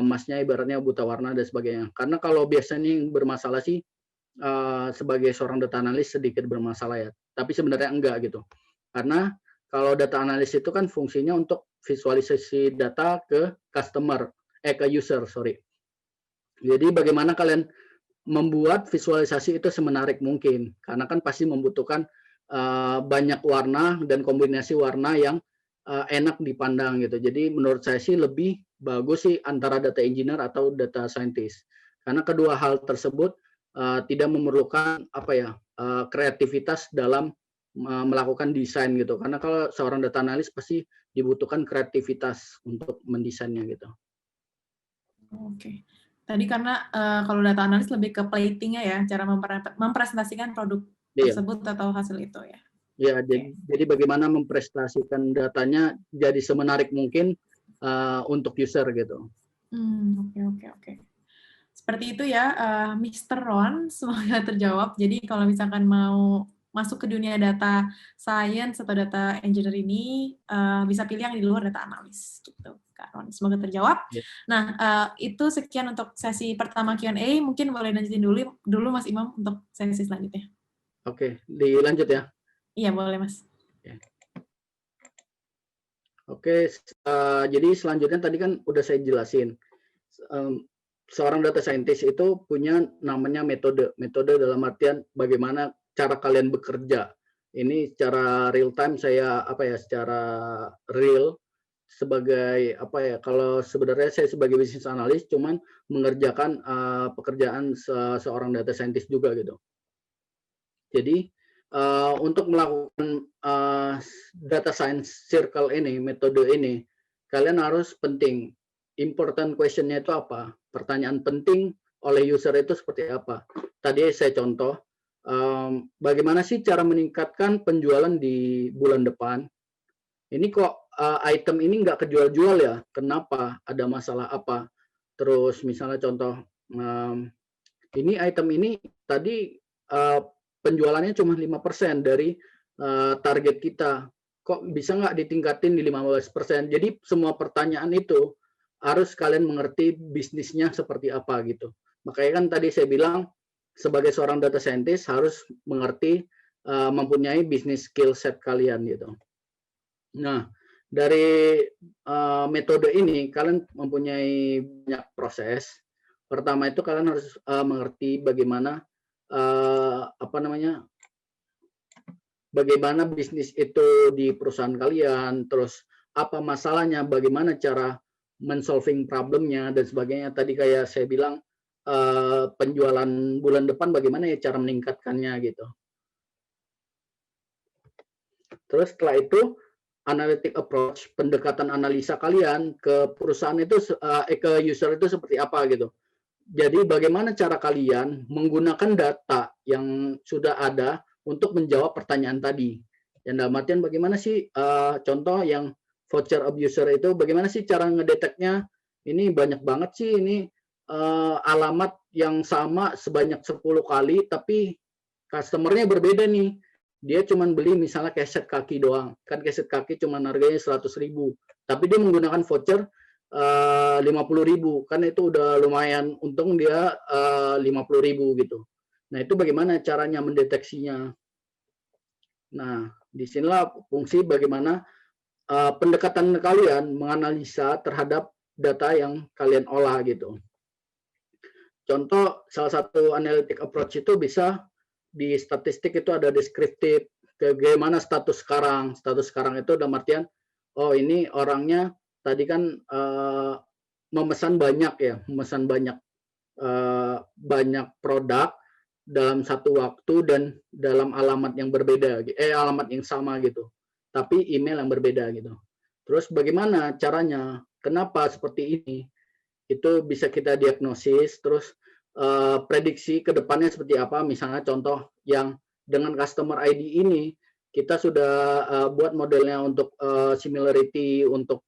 [SPEAKER 2] masnya ibaratnya buta warna dan sebagainya. Karena kalau biasanya yang bermasalah sih sebagai seorang data analis sedikit bermasalah ya. Tapi sebenarnya enggak gitu. Karena kalau data analis itu kan fungsinya untuk visualisasi data ke user. Jadi bagaimana kalian membuat visualisasi itu semenarik mungkin, karena kan pasti membutuhkan banyak warna dan kombinasi warna yang enak dipandang gitu. Jadi menurut saya sih lebih bagus sih antara data engineer atau data scientist, karena kedua hal tersebut tidak memerlukan kreativitas dalam melakukan desain gitu. Karena kalau seorang data analis pasti dibutuhkan kreativitas untuk mendesainnya gitu.
[SPEAKER 1] Oke. Tadi karena kalau data analis lebih ke plating-nya ya, cara mempresentasikan produk tersebut atau hasil itu ya.
[SPEAKER 2] Ya, jadi bagaimana mempresentasikan datanya jadi semenarik mungkin untuk user gitu.
[SPEAKER 1] Oke. Seperti itu ya, Mr. Ron, semoga terjawab. Jadi kalau misalkan mau masuk ke dunia data science atau data engineer ini, bisa pilih yang di luar data analis gitu. Kak Ron, semoga terjawab. Nah, itu sekian untuk sesi pertama Q&A. Mungkin boleh lanjutin dulu Mas Imam untuk sesi selanjutnya.
[SPEAKER 2] Oke, dilanjut ya?
[SPEAKER 1] Iya, boleh Mas.
[SPEAKER 2] Oke, jadi selanjutnya tadi kan udah saya jelasin. Seorang data scientist itu punya namanya metode. Metode dalam artian bagaimana cara kalian bekerja. Ini secara real time secara real. Sebagai kalau sebenarnya saya sebagai business analyst cuman mengerjakan pekerjaan seorang data scientist juga gitu. Jadi untuk melakukan data science circle ini, metode ini, kalian harus penting. Important question-nya itu apa? Pertanyaan penting oleh user itu seperti apa? Tadi saya contoh, bagaimana sih cara meningkatkan penjualan di bulan depan? ini kok item ini nggak kejual-jual ya? Kenapa? Ada masalah apa? Terus misalnya contoh, ini item ini tadi penjualannya cuma 5% dari target kita. Kok bisa nggak ditingkatin di 15%? Jadi semua pertanyaan itu harus kalian mengerti bisnisnya seperti apa gitu. Makanya kan tadi saya bilang sebagai seorang data scientist harus mengerti mempunyai bisnis skill set kalian gitu. Nah, dari metode ini kalian mempunyai banyak proses. Pertama itu kalian harus mengerti bagaimana bagaimana bisnis itu di perusahaan kalian, terus apa masalahnya, bagaimana cara men-solving problemnya dan sebagainya. Tadi kayak saya bilang penjualan bulan depan bagaimana ya cara meningkatkannya gitu. Terus setelah itu analytic approach, pendekatan analisa kalian ke perusahaan itu ke user itu seperti apa gitu. Jadi bagaimana cara kalian menggunakan data yang sudah ada untuk menjawab pertanyaan tadi. Yang dalam artian bagaimana sih contoh yang voucher abuser itu bagaimana sih cara ngedeteknya? Ini banyak banget sih ini alamat yang sama sebanyak 10 kali tapi customernya berbeda nih. Dia cuma beli misalnya keset kaki doang. Kan keset kaki cuma harganya 100.000. Tapi dia menggunakan voucher 50.000. Kan itu udah lumayan untung dia 50.000 gitu. Nah, itu bagaimana caranya mendeteksinya. Nah, disinilah fungsi bagaimana pendekatan kalian menganalisa terhadap data yang kalian olah gitu. Contoh, salah satu analytic approach itu bisa di statistik itu ada deskriptif, bagaimana status sekarang. Status sekarang itu dalam artian, oh ini orangnya tadi kan memesan banyak ya, memesan banyak produk dalam satu waktu dan dalam alamat yang berbeda, alamat yang sama gitu, tapi email yang berbeda gitu. Terus bagaimana caranya? Kenapa seperti ini? Itu bisa kita diagnosis, terus prediksi ke depannya seperti apa. Misalnya contoh yang dengan customer ID ini, kita sudah buat modelnya untuk similarity untuk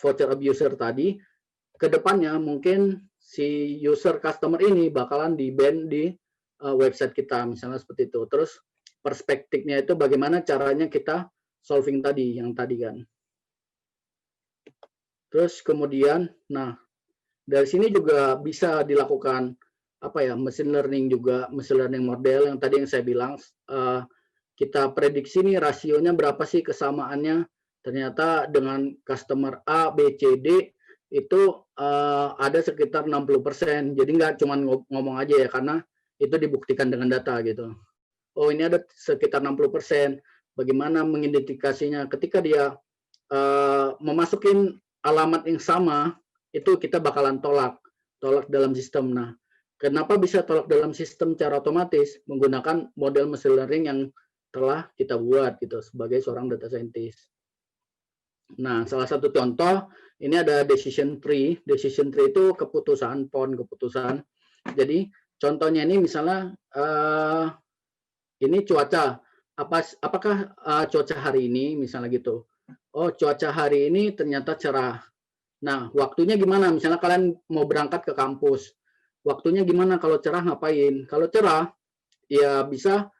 [SPEAKER 2] voucher abuser tadi. Ke depannya mungkin si user customer ini bakalan di-ban di website kita, misalnya seperti itu. Terus perspektifnya itu bagaimana caranya kita solving tadi, yang tadi kan. Terus kemudian, nah dari sini juga bisa dilakukan machine learning juga, machine learning model yang tadi yang saya bilang kita prediksi nih rasionya berapa sih kesamaannya. Ternyata dengan customer A, B, C, D itu ada sekitar 60%. Jadi nggak cuma ngomong aja ya, karena itu dibuktikan dengan data gitu. Oh ini ada sekitar 60%. Bagaimana mengidentifikasinya? Ketika dia memasukin alamat yang sama, itu kita bakalan tolak dalam sistem. Nah, kenapa bisa tolak dalam sistem secara otomatis? Menggunakan model machine learning yang telah kita buat gitu sebagai seorang data scientist. Nah, salah satu contoh ini ada decision tree. Decision tree itu keputusan, pohon keputusan. Jadi contohnya ini misalnya ini cuaca. Apakah cuaca hari ini misalnya gitu? Oh, cuaca hari ini ternyata cerah. Nah, waktunya gimana? Misalnya kalian mau berangkat ke kampus. Waktunya gimana kalau cerah ngapain? Kalau cerah, ya bisa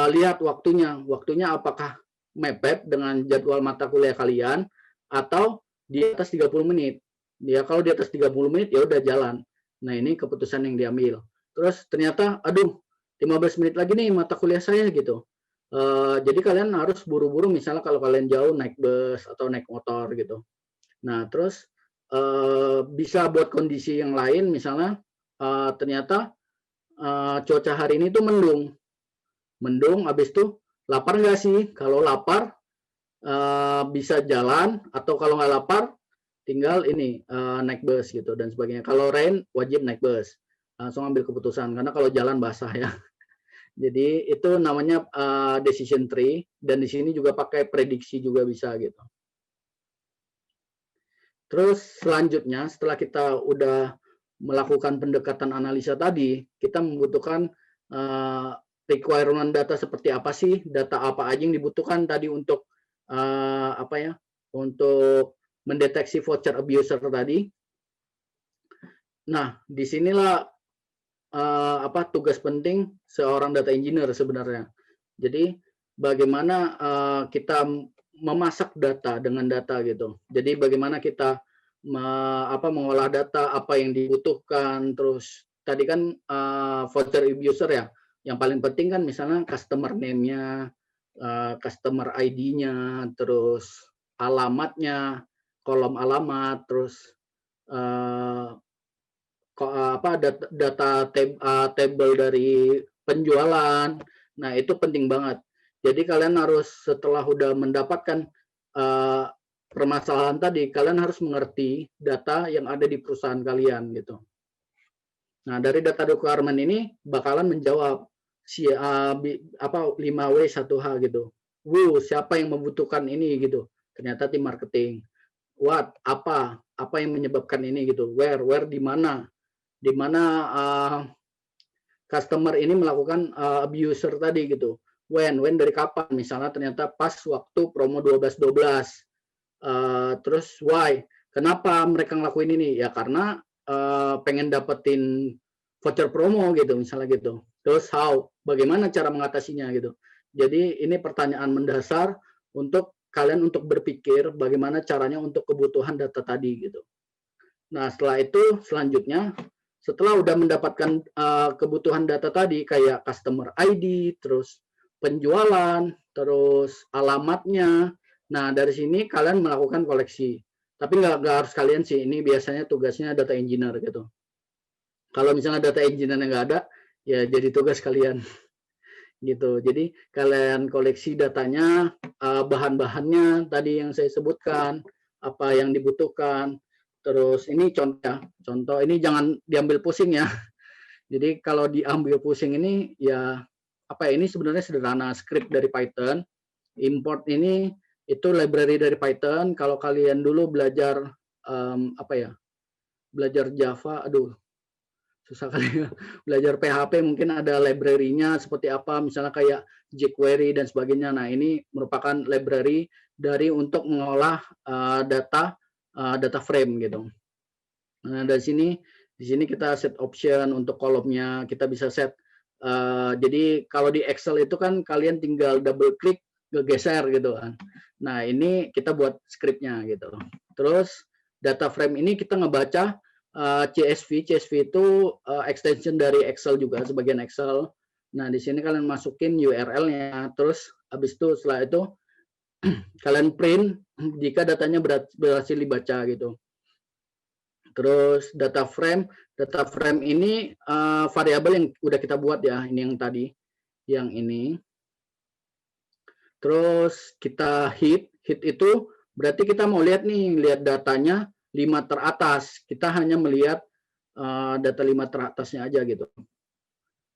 [SPEAKER 2] lihat waktunya. Waktunya apakah mepet dengan jadwal mata kuliah kalian atau di atas 30 menit. Ya, kalau di atas 30 menit ya udah jalan. Nah, ini keputusan yang diambil. Terus ternyata, aduh, 15 menit lagi nih mata kuliah saya gitu. Jadi kalian harus buru-buru misalnya kalau kalian jauh naik bus atau naik motor gitu. Nah, terus bisa buat kondisi yang lain, misalnya ternyata cuaca hari ini tuh mendung, habis itu lapar nggak sih? Kalau lapar bisa jalan, atau kalau nggak lapar tinggal ini naik bus gitu dan sebagainya. Kalau rain wajib naik bus, langsung ambil keputusan karena kalau jalan basah ya. Jadi itu namanya decision tree, dan di sini juga pakai prediksi juga bisa gitu. Terus selanjutnya setelah kita udah melakukan pendekatan analisa tadi, kita membutuhkan requirement data seperti apa sih, data apa aja yang dibutuhkan tadi untuk apa ya, untuk mendeteksi voucher abuser tadi. Nah, disinilah apa tugas penting seorang data engineer sebenarnya. Jadi bagaimana kita memasak data dengan data gitu. Jadi bagaimana kita mengolah data, apa yang dibutuhkan, terus tadi kan voucher user ya. Yang paling penting kan misalnya customer name-nya, customer ID-nya, terus alamatnya, kolom alamat, terus eh, data table dari penjualan. Nah, itu penting banget. Jadi kalian harus setelah udah mendapatkan permasalahan tadi, kalian harus mengerti data yang ada di perusahaan kalian gitu. Nah, dari data requirement ini bakalan menjawab si 5W 1H gitu. Siapa yang membutuhkan ini gitu. Ternyata tim marketing. What? Apa yang menyebabkan ini gitu. Where di mana? Di mana customer ini melakukan abuser tadi gitu. When dari kapan? Misalnya ternyata pas waktu promo 12-12. Terus why? Kenapa mereka ngelakuin ini? Ya karena pengen dapetin voucher promo gitu, misalnya gitu. Terus how? Bagaimana cara mengatasinya gitu. Jadi ini pertanyaan mendasar untuk kalian untuk berpikir bagaimana caranya untuk kebutuhan data tadi gitu. Nah, setelah itu selanjutnya setelah udah mendapatkan kebutuhan data tadi kayak customer ID, terus penjualan, terus alamatnya. Nah, dari sini kalian melakukan koleksi. Tapi nggak harus kalian sih, ini biasanya tugasnya data engineer gitu. Kalau misalnya data engineer nggak ada, ya jadi tugas kalian gitu. Jadi kalian koleksi datanya, bahan-bahannya tadi yang saya sebutkan, apa yang dibutuhkan. Terus ini contoh ini jangan diambil pusing ya. Jadi kalau diambil pusing ini ya apa ya, ini sebenarnya sederhana, script dari Python. Import ini itu library dari Python. Kalau kalian dulu belajar apa ya? Belajar Java, aduh susah kali ya. Belajar PHP mungkin ada library-nya seperti apa, misalnya kayak jQuery dan sebagainya. Nah, ini merupakan library dari untuk mengolah data frame gitu. Nah, di sini kita set option untuk kolomnya, kita bisa set jadi kalau di Excel itu kan kalian tinggal double klik geser gitu kan. Nah, ini kita buat scriptnya gitu. Terus data frame ini kita ngebaca CSV itu extension dari Excel juga, sebagian Excel. Nah, di sini kalian masukin URL-nya, terus habis itu setelah itu kalian print jika datanya berhasil dibaca gitu. Terus data frame ini variabel yang udah kita buat ya, ini yang tadi, yang ini. Terus kita hit itu berarti kita mau lihat datanya 5 teratas. Kita hanya melihat data 5 teratasnya aja gitu.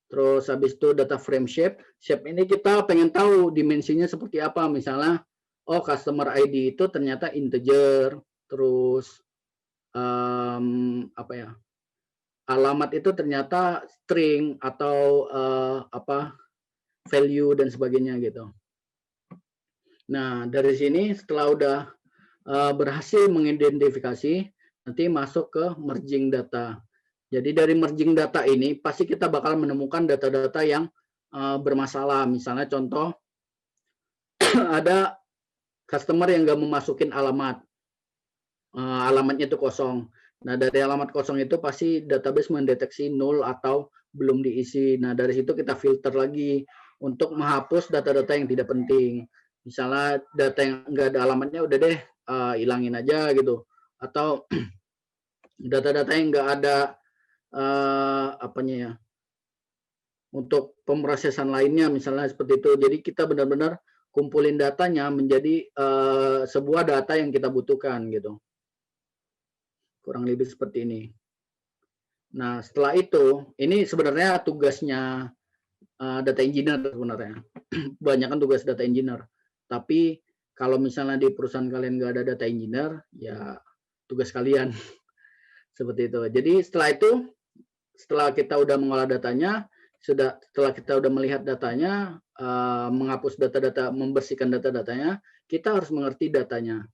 [SPEAKER 2] Terus habis itu data frame shape ini kita pengen tahu dimensinya seperti apa. Misalnya, oh customer ID itu ternyata integer, terus apa ya? Alamat itu ternyata string atau value dan sebagainya gitu. Nah, dari sini setelah udah berhasil mengidentifikasi, nanti masuk ke merging data. Jadi dari merging data ini pasti kita bakal menemukan data-data yang bermasalah. Misalnya contoh ada customer yang nggak memasukin alamat, alamatnya itu kosong. Nah, dari alamat kosong itu pasti database mendeteksi nol atau belum diisi. Nah, dari situ kita filter lagi untuk menghapus data-data yang tidak penting. Misalnya data yang nggak ada alamatnya udah deh hilangin aja gitu. Atau data-data yang nggak ada apanya ya, untuk pemrosesan lainnya misalnya seperti itu. Jadi kita benar-benar kumpulin datanya menjadi sebuah data yang kita butuhkan gitu. Kurang lebih seperti ini. Nah, setelah itu, ini sebenarnya tugasnya data engineer sebenarnya. Banyak kan tugas data engineer. Tapi kalau misalnya di perusahaan kalian nggak ada data engineer, ya tugas kalian. Seperti itu. Jadi setelah kita udah mengolah datanya, setelah kita udah melihat datanya, menghapus data-data, membersihkan data-datanya, kita harus mengerti datanya.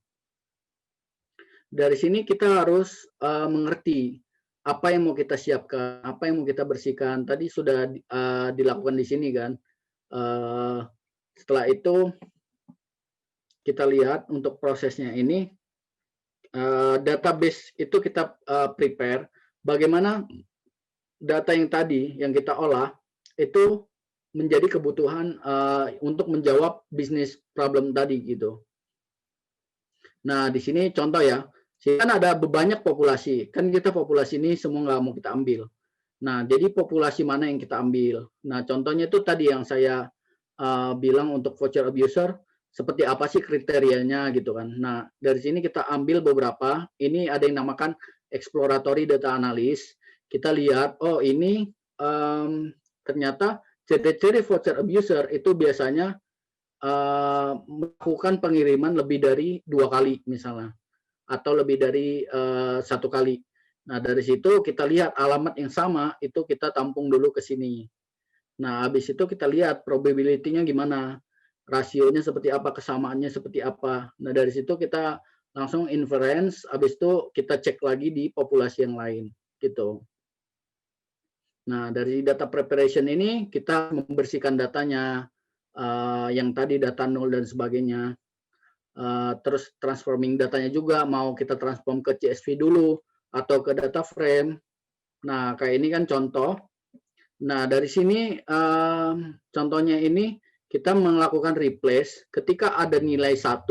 [SPEAKER 2] Dari sini kita harus mengerti apa yang mau kita siapkan, apa yang mau kita bersihkan. Tadi sudah dilakukan di sini kan. Setelah itu kita lihat untuk prosesnya ini, database itu kita prepare bagaimana data yang tadi yang kita olah itu menjadi kebutuhan untuk menjawab bisnis problem tadi gitu. Nah, di sini contoh ya, kan ada banyak populasi, kan kita populasi ini semua nggak mau kita ambil. Nah, jadi populasi mana yang kita ambil? Nah, contohnya itu tadi yang saya bilang untuk voucher abuser, seperti apa sih kriterianya gitu kan. Nah, dari sini kita ambil beberapa, ini ada yang namakan exploratory data analysis. Kita lihat, oh ini ternyata ciri-ciri voucher abuser itu biasanya melakukan pengiriman lebih dari 2 kali misalnya, atau lebih dari 1 kali. Nah, dari situ kita lihat alamat yang sama, itu kita tampung dulu ke sini. Nah, habis itu kita lihat probability-nya gimana, rasionya seperti apa, kesamaannya seperti apa. Nah, dari situ kita langsung inference, habis itu kita cek lagi di populasi yang lain, gitu. Nah, dari data preparation ini kita membersihkan datanya, yang tadi data nol dan sebagainya. Terus transforming datanya juga, mau kita transform ke CSV dulu, atau ke data frame. Nah, kayak ini kan contoh. Nah, dari sini contohnya ini kita melakukan replace. Ketika ada nilai 1,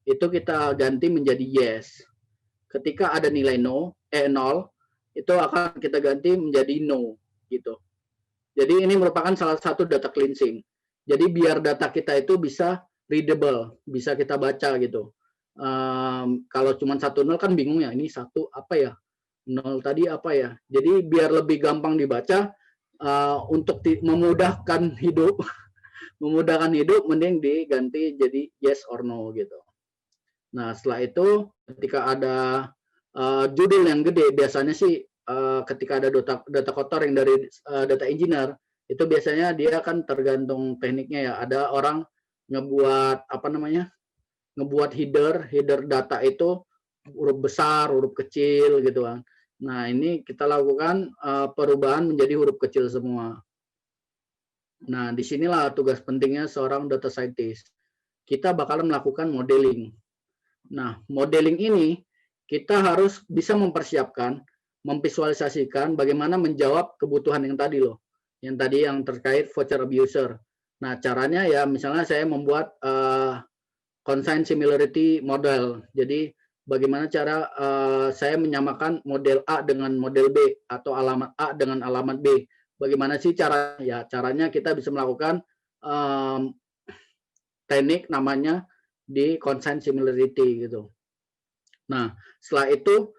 [SPEAKER 2] itu kita ganti menjadi yes. Ketika ada nilai 0, itu akan kita ganti menjadi no gitu. Jadi ini merupakan salah satu data cleansing. Jadi biar data kita itu bisa readable, bisa kita baca gitu. Kalau cuma 1-0 kan bingung ya, ini 1 apa ya? 0 tadi apa ya? Jadi biar lebih gampang dibaca, untuk memudahkan hidup, mending diganti jadi yes or no gitu. Nah, setelah itu ketika ada judul yang gede, biasanya sih ketika ada data kotor yang dari data engineer, itu biasanya dia kan tergantung tekniknya ya. Ada orang ngebuat ngebuat header data itu huruf besar, huruf kecil gitu kan. Nah, ini kita lakukan perubahan menjadi huruf kecil semua. Nah, disinilah tugas pentingnya seorang data scientist. Kita bakalan melakukan modeling. Nah, modeling ini kita harus bisa mempersiapkan, memvisualisasikan bagaimana menjawab kebutuhan yang tadi loh. Yang tadi yang terkait voucher abuser. Nah, caranya ya misalnya saya membuat consign similarity model. Jadi bagaimana cara saya menyamakan model A dengan model B atau alamat A dengan alamat B. Bagaimana sih caranya? Ya, caranya kita bisa melakukan teknik namanya di consign similarity gitu. Nah, setelah itu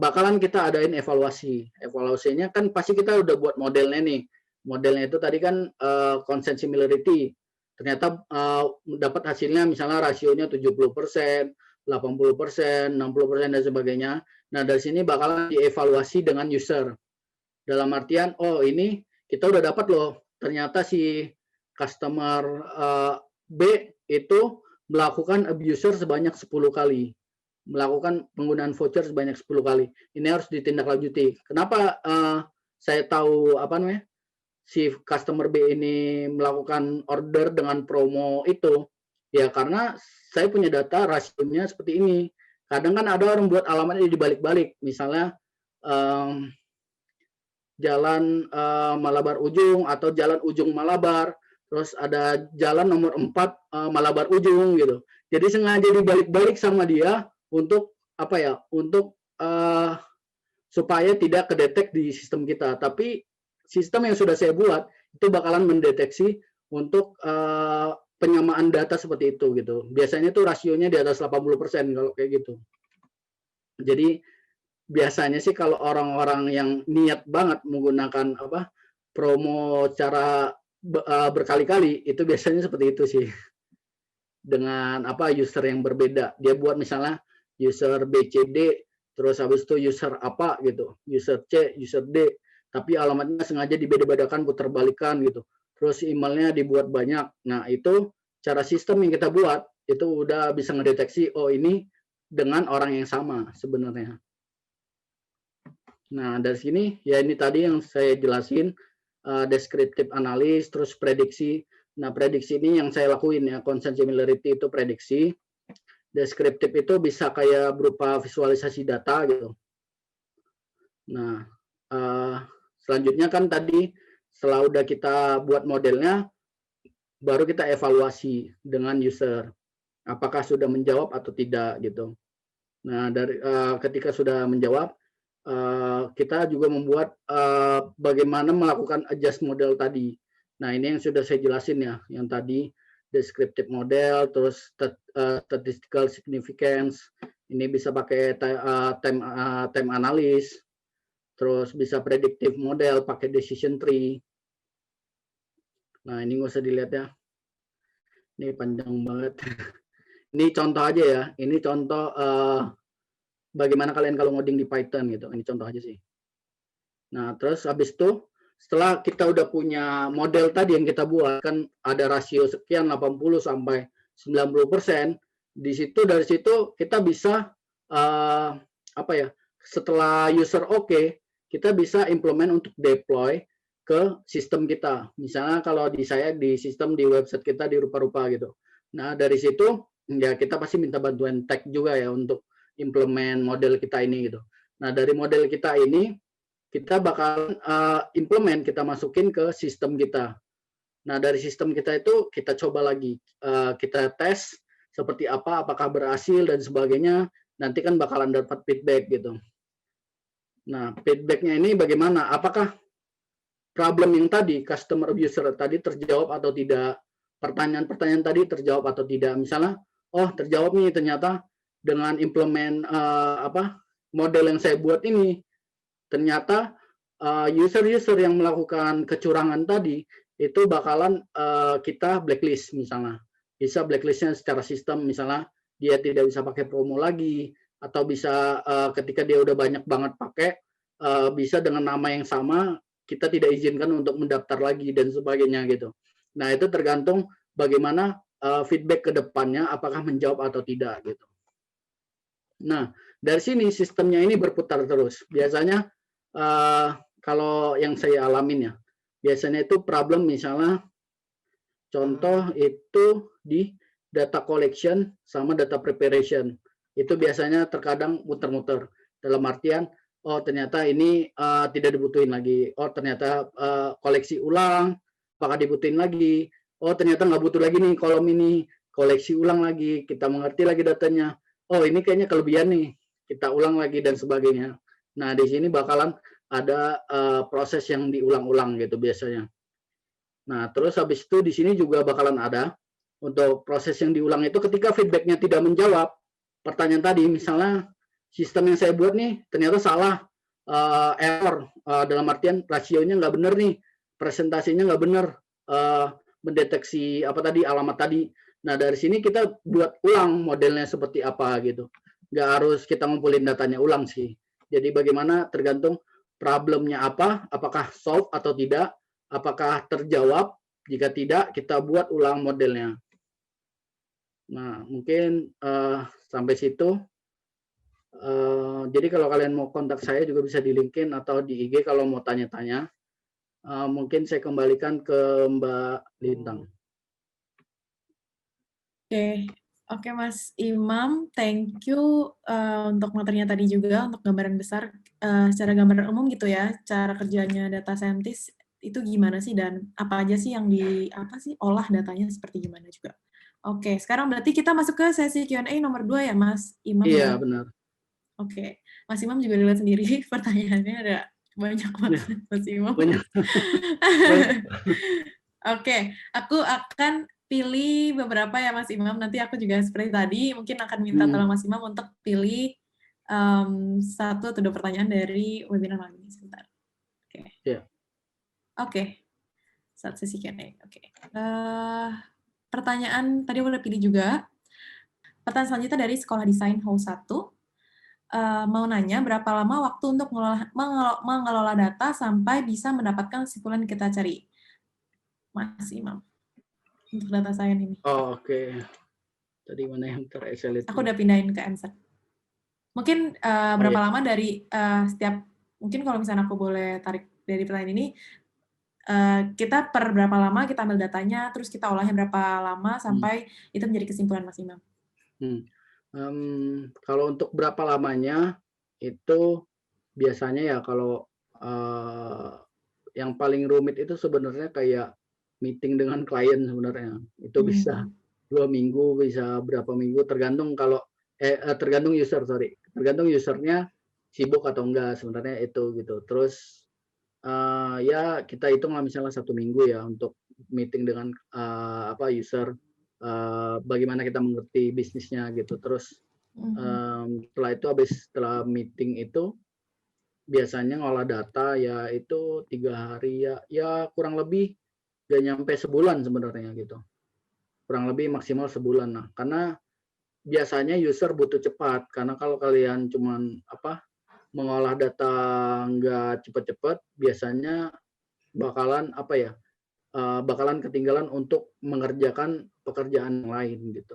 [SPEAKER 2] bakalan kita adain evaluasi. Evaluasinya kan pasti kita udah buat modelnya nih. Modelnya itu tadi kan consign similarity. Ternyata dapat hasilnya misalnya rasionya 70%, 80%, 60% dan sebagainya. Nah, dari sini bakalan dievaluasi dengan user. Dalam artian, oh ini kita udah dapat loh, ternyata si customer B itu melakukan abuser sebanyak 10 kali. Melakukan penggunaan voucher sebanyak 10 kali. Ini harus ditindaklanjuti. Kenapa saya tahu si customer B ini melakukan order dengan promo itu? Ya karena saya punya data rasionya seperti ini. Kadang kan ada orang buat alamatnya dibalik-balik. Misalnya jalan Malabar Ujung atau jalan Ujung Malabar, terus ada jalan nomor 4 Malabar Ujung gitu. Jadi sengaja dibalik-balik sama dia untuk untuk supaya tidak kedetek di sistem kita. Tapi sistem yang sudah saya buat itu bakalan mendeteksi untuk penyamaan data seperti itu gitu. Biasanya tuh rasionya di atas 80% kalau kayak gitu. Jadi biasanya sih kalau orang-orang yang niat banget menggunakan promo cara berkali-kali itu biasanya seperti itu sih. Dengan user yang berbeda. Dia buat misalnya user BCD terus habis itu user apa gitu, user C, user D, tapi alamatnya sengaja dibeda-bedakan, putar balikan gitu. Terus emailnya dibuat banyak. Nah, itu cara sistem yang kita buat itu udah bisa ngedeteksi, oh ini dengan orang yang sama sebenarnya. Nah, dari sini, ya ini tadi yang saya jelasin, descriptive analysis, terus prediksi. Nah, prediksi ini yang saya lakuin ya, consent similarity itu prediksi. Descriptive itu bisa kayak berupa visualisasi data gitu. Nah, selanjutnya kan tadi setelah udah kita buat modelnya, baru kita evaluasi dengan user. Apakah sudah menjawab atau tidak gitu. Nah, dari ketika sudah menjawab, kita juga membuat bagaimana melakukan adjust model tadi. Nah, ini yang sudah saya jelasin ya, yang tadi descriptive model, terus statistical significance, ini bisa pakai time analysis, terus bisa predictive model pakai decision tree. Nah, ini nggak usah dilihat ya, ini panjang banget. Ini contoh aja ya, ini contoh bagaimana kalian kalau ngoding di Python gitu. Ini contoh aja sih. Nah, terus habis itu setelah kita udah punya model tadi yang kita buat, kan ada rasio sekian 80 sampai 90%, dari situ kita bisa apa ya? Setelah user oke, kita bisa implement untuk deploy ke sistem kita. Misalnya kalau di sistem di website kita di rupa-rupa gitu. Nah, dari situ ya kita pasti minta bantuan tech juga ya untuk implement model kita ini gitu. Nah, dari model kita ini kita bakal implement, kita masukin ke sistem kita. Nah, dari sistem kita itu kita coba lagi, kita tes seperti apa, apakah berhasil dan sebagainya. Nanti kan bakalan dapat feedback gitu. Nah, feedbacknya ini bagaimana? Apakah problem yang tadi, customer user tadi terjawab atau tidak? Pertanyaan-pertanyaan tadi terjawab atau tidak? Misalnya, oh terjawab nih ternyata dengan implement model yang saya buat ini, ternyata user-user yang melakukan kecurangan tadi itu bakalan kita blacklist misalnya. Bisa blacklistnya secara sistem, misalnya dia tidak bisa pakai promo lagi, atau bisa ketika dia udah banyak banget pakai, bisa dengan nama yang sama kita tidak izinkan untuk mendaftar lagi dan sebagainya gitu. Nah, itu tergantung bagaimana feedback ke depannya, apakah menjawab atau tidak gitu. Nah, dari sini sistemnya ini berputar terus. Biasanya kalau yang saya alamin ya, biasanya itu problem misalnya contoh itu di data collection sama data preparation. Itu biasanya terkadang muter-muter. Dalam artian, oh ternyata ini tidak dibutuhin lagi. Oh ternyata koleksi ulang, apakah dibutuhin lagi. Oh ternyata nggak butuh lagi nih kolom ini, koleksi ulang lagi, kita mengerti lagi datanya. Oh ini kayaknya kelebihan nih, kita ulang lagi dan sebagainya. Nah di sini bakalan ada proses yang diulang-ulang gitu biasanya. Nah, terus habis itu di sini juga bakalan ada untuk proses yang diulang itu ketika feedbacknya tidak menjawab pertanyaan tadi, misalnya sistem yang saya buat nih ternyata salah, error, dalam artian rasionya nggak benar nih, presentasinya nggak benar, mendeteksi apa tadi alamat tadi. Nah, dari sini kita buat ulang modelnya seperti apa gitu. Nggak harus kita ngumpulin datanya ulang sih. Jadi bagaimana tergantung problemnya apa, apakah solve atau tidak, apakah terjawab, jika tidak kita buat ulang modelnya. Nah, mungkin sampai situ. Jadi kalau kalian mau kontak saya juga bisa di LinkedIn atau di IG kalau mau tanya-tanya. Mungkin saya kembalikan ke Mbak Lintang.
[SPEAKER 1] Oke, Mas Imam, thank you untuk materinya tadi juga, untuk gambaran besar, secara gambaran umum gitu ya, cara kerjanya data scientist itu gimana sih, dan apa aja sih yang olah datanya seperti gimana juga. Oke, sekarang berarti kita masuk ke sesi Q&A nomor 2 ya, Mas Imam?
[SPEAKER 2] Iya,
[SPEAKER 1] ya?
[SPEAKER 2] benar.
[SPEAKER 1] Oke, Mas Imam juga lihat sendiri pertanyaannya ada banyak banget, Mas Imam.
[SPEAKER 2] Banyak.
[SPEAKER 1] Oke, aku akan pilih beberapa ya Mas Imam. Nanti aku juga seperti tadi mungkin akan minta tolong Mas Imam untuk pilih 1 atau 2 pertanyaan dari webinar malam ini. Sebentar. Oke.
[SPEAKER 2] Yeah.
[SPEAKER 1] Oke. Saat sesi Q&A. Oke. Pertanyaan tadi aku udah pilih juga. Pertanyaan selanjutnya dari Sekolah Desain House 1. Mau nanya berapa lama waktu untuk mengelola data sampai bisa mendapatkan kesimpulan yang kita cari, Mas Imam, untuk data science ini.
[SPEAKER 2] Oh, oke. Tadi mana yang ter-Excel itu?
[SPEAKER 1] Aku udah pindahin ke answer. Mungkin
[SPEAKER 2] Oh
[SPEAKER 1] berapa
[SPEAKER 2] ya.
[SPEAKER 1] lama dari setiap, mungkin kalau misalnya aku boleh tarik dari pertanyaan ini, kita per berapa lama kita ambil datanya, terus kita olahnya berapa lama sampai itu menjadi kesimpulan Mas Imam.
[SPEAKER 2] Kalau untuk berapa lamanya itu biasanya ya kalau yang paling rumit itu sebenarnya kayak meeting dengan klien sebenarnya. Itu bisa 2 minggu, bisa berapa minggu tergantung kalau tergantung user, sorry. Tergantung usernya sibuk atau enggak sebenarnya itu gitu. Terus ya kita hitung lah misalnya 1 minggu ya untuk meeting dengan user, bagaimana kita mengerti bisnisnya gitu. Terus setelah meeting itu biasanya ngolah data ya itu 3 hari ya kurang lebih gak nyampe sebulan sebenarnya gitu. Kurang lebih maksimal sebulan. Nah, karena biasanya user butuh cepat, karena kalau kalian cuman mengolah data nggak cepat-cepat, biasanya bakalan bakalan ketinggalan untuk mengerjakan pekerjaan yang lain gitu.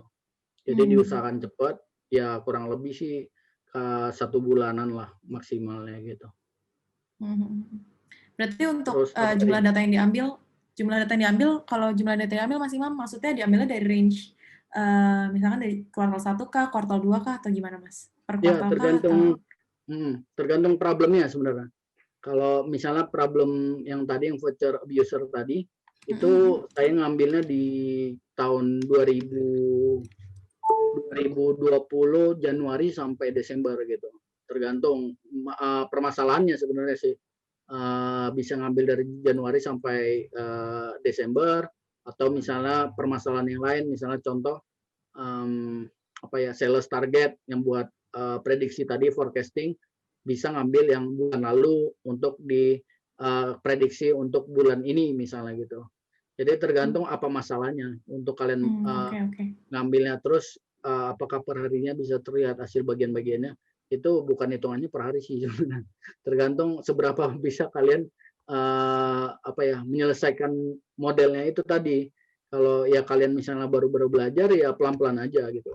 [SPEAKER 2] Jadi diusahakan cepat, ya kurang lebih sih 1 bulanan lah maksimalnya gitu.
[SPEAKER 1] Berarti untuk
[SPEAKER 2] Terus
[SPEAKER 1] jumlah data yang diambil, kalau jumlah data yang diambil Mas Imam, maksudnya diambilnya dari range, misalkan dari kuartal 1 kah, kuartal 2 kah, atau gimana Mas? Per
[SPEAKER 2] Ya
[SPEAKER 1] kuartal kah atau?
[SPEAKER 2] tergantung problemnya sebenarnya. Kalau misalnya problem yang tadi yang voucher abuser tadi, itu saya ngambilnya di tahun 2020 Januari sampai Desember gitu. Tergantung permasalahannya sebenarnya sih. Bisa ngambil dari Januari sampai Desember, atau misalnya permasalahan yang lain, misalnya contoh sales target yang buat prediksi tadi, forecasting, bisa ngambil yang bulan lalu untuk diprediksi untuk bulan ini misalnya gitu. Jadi tergantung apa masalahnya untuk kalian ngambilnya. Terus apakah per harinya bisa terlihat hasil bagian-bagiannya, itu bukan hitungannya per hari sih sebenarnya. Tergantung seberapa bisa kalian menyelesaikan modelnya itu tadi. Kalau ya kalian misalnya baru-baru belajar, ya pelan-pelan aja gitu.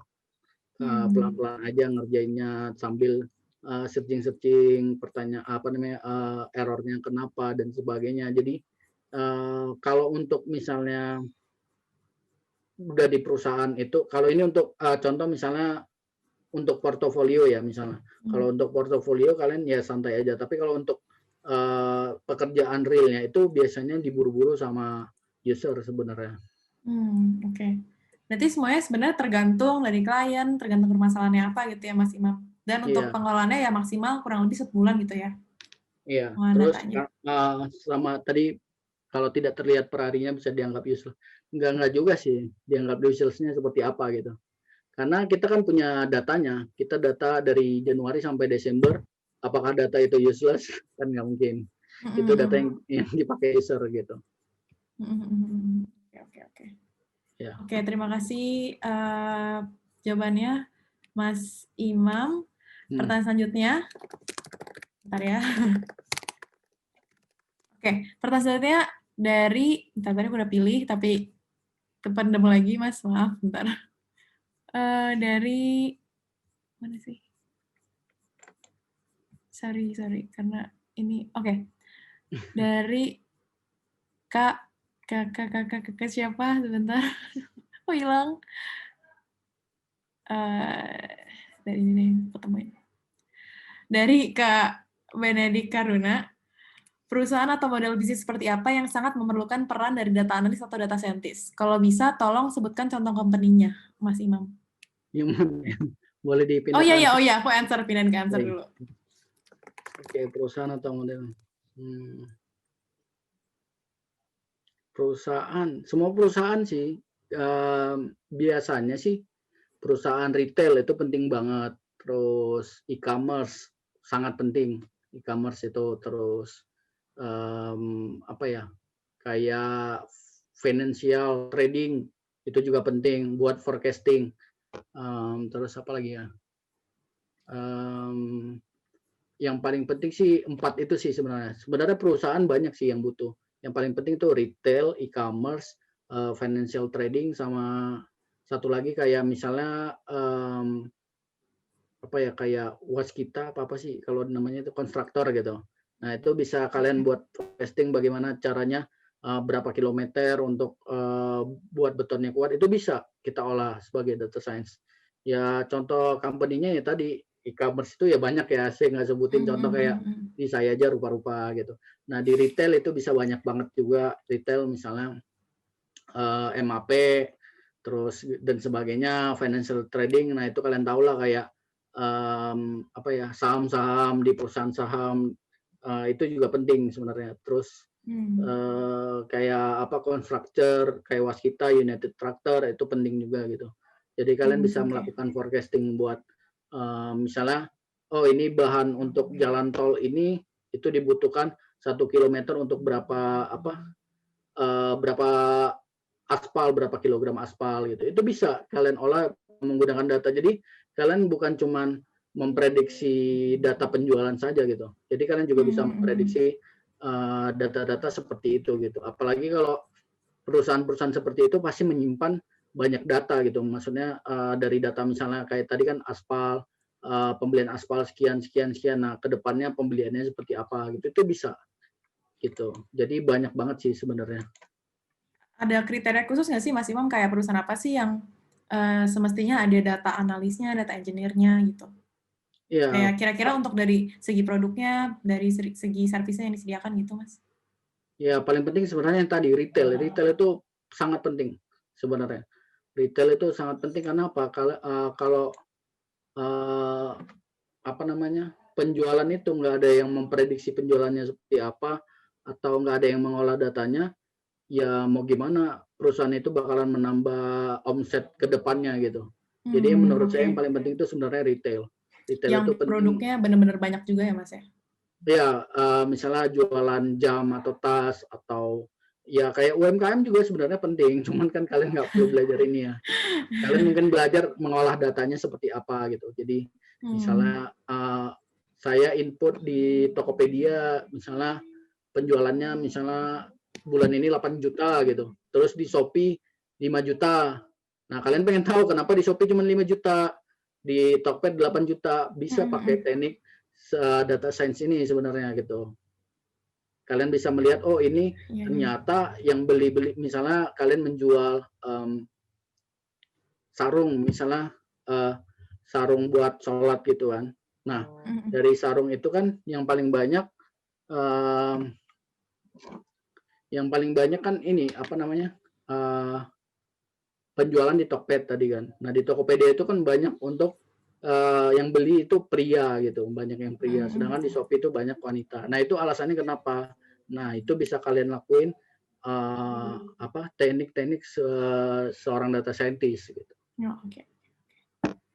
[SPEAKER 2] Pelan-pelan aja ngerjainnya sambil searching pertanyaan errornya kenapa dan sebagainya. Jadi kalau untuk misalnya udah di perusahaan itu, kalau ini untuk contoh misalnya untuk portofolio ya misalnya. Kalau untuk portofolio kalian ya santai aja. Tapi kalau untuk pekerjaan realnya itu biasanya diburu-buru sama user sebenarnya.
[SPEAKER 1] Oke. Berarti semuanya sebenarnya tergantung dari klien, tergantung permasalahannya apa gitu ya Mas Imam. Dan untuk pengolahannya ya maksimal kurang lebih 1 bulan gitu ya.
[SPEAKER 2] Iya. Terus sama tadi kalau tidak terlihat per harinya bisa dianggap useless. Enggak juga sih dianggap useless-nya seperti apa gitu. Karena kita kan punya datanya. Kita data dari Januari sampai Desember. Apakah data itu useless? Kan nggak mungkin. Itu data yang dipakai user gitu.
[SPEAKER 1] Oke.
[SPEAKER 2] Ya.
[SPEAKER 1] Oke, terima kasih jawabannya Mas Imam. Pertanyaan selanjutnya. Bentar ya. Oke, pertanyaan selanjutnya dari, tadi aku udah pilih, tapi kependem lagi Mas, maaf, bentar. Dari, mana sih? Sorry, karena ini, oke. Dari kakak siapa? Sebentar, aku hilang. Dari ini nih, ketemuin. Dari Kak Benedik Karuna, perusahaan atau model bisnis seperti apa yang sangat memerlukan peran dari data analis atau data scientist? Kalau bisa, tolong sebutkan contoh company-nya, Mas Imam.
[SPEAKER 2] Boleh dipindah.
[SPEAKER 1] Oh iya, aku pindahin ke answer dulu.
[SPEAKER 2] Oke, perusahaan atau model. Perusahaan, semua perusahaan sih biasanya sih perusahaan retail itu penting banget. Terus e-commerce sangat penting. E-commerce itu terus kayak financial trading itu juga penting buat forecasting. Terus apa lagi ya? Yang paling penting sih 4 itu sih sebenarnya. Sebenarnya perusahaan banyak sih yang butuh. Yang paling penting itu retail, e-commerce, financial trading, sama Satu lagi kayak misalnya apa ya, kayak waskita apa sih kalau namanya itu konstruktor gitu. Nah itu bisa kalian buat testing bagaimana caranya berapa kilometer untuk buat betonnya kuat, itu bisa kita olah sebagai data science. Ya contoh company-nya ya tadi e-commerce itu ya banyak ya, saya nggak sebutin contoh kayak di saya aja rupa-rupa gitu. Nah di retail itu bisa banyak banget juga, retail misalnya MAP terus dan sebagainya, financial trading. Nah itu kalian tahu lah kayak apa ya, saham-saham di perusahaan saham itu juga penting sebenarnya. Terus kayak apa, konstruktor kayak Waskita, United Tractor itu penting juga gitu. Jadi kalian bisa melakukan forecasting buat misalnya, oh ini bahan untuk jalan tol ini itu dibutuhkan 1 kilometer untuk berapa berapa aspal, berapa kilogram aspal gitu. Itu bisa kalian olah menggunakan data. Jadi kalian bukan cuman memprediksi data penjualan saja gitu. Jadi kalian juga bisa memprediksi data-data seperti itu gitu. Apalagi kalau perusahaan-perusahaan seperti itu pasti menyimpan banyak data gitu. Maksudnya dari data misalnya kayak tadi kan aspal, pembelian aspal sekian sekian sekian. Nah, kedepannya pembeliannya seperti apa gitu. Itu bisa gitu. Jadi banyak banget sih sebenarnya.
[SPEAKER 1] Ada kriteria khusus nggak sih Mas Imam, kayak perusahaan apa sih yang semestinya ada data analisnya, data engineer-nya gitu?
[SPEAKER 2] Ya,
[SPEAKER 1] Kayak kira-kira untuk dari segi produknya, dari segi servisnya yang disediakan gitu, Mas?
[SPEAKER 2] ya paling penting sebenarnya yang tadi retail. Retail itu sangat penting sebenarnya. Retail itu sangat penting karena apa? Kalau apa namanya, penjualan itu nggak ada yang memprediksi penjualannya seperti apa atau nggak ada yang mengolah datanya, ya mau gimana perusahaan itu bakalan menambah omset ke depannya gitu. Jadi menurut saya yang paling penting itu sebenarnya retail. Retail itu
[SPEAKER 1] Yang
[SPEAKER 2] penting.
[SPEAKER 1] produknya benar-benar banyak juga ya, Mas ya?
[SPEAKER 2] Ya, misalnya jualan jam atau tas atau ya kayak UMKM juga sebenarnya penting, cuman kan kalian nggak perlu belajar ini ya. Kalian mungkin belajar mengolah datanya seperti apa gitu. Jadi misalnya saya input di Tokopedia, misalnya penjualannya misalnya bulan ini 8 juta gitu. Terus di Shopee 5 juta. Nah, kalian pengen tahu kenapa di Shopee cuma 5 juta, di Tokped 8 juta. Bisa pakai teknik data science ini sebenarnya gitu. Kalian bisa melihat, oh ini ternyata yang beli misalnya kalian menjual sarung, misalnya sarung buat sholat gitu kan. Nah, dari sarung itu kan yang paling banyak kan ini apa namanya, penjualan di Tokped tadi kan. Nah di Tokopedia itu kan banyak untuk yang beli itu pria gitu, banyak yang pria. Sedangkan di Shopee itu banyak wanita. Nah itu alasannya kenapa. Nah itu bisa kalian lakuin apa teknik-teknik seorang data scientist gitu.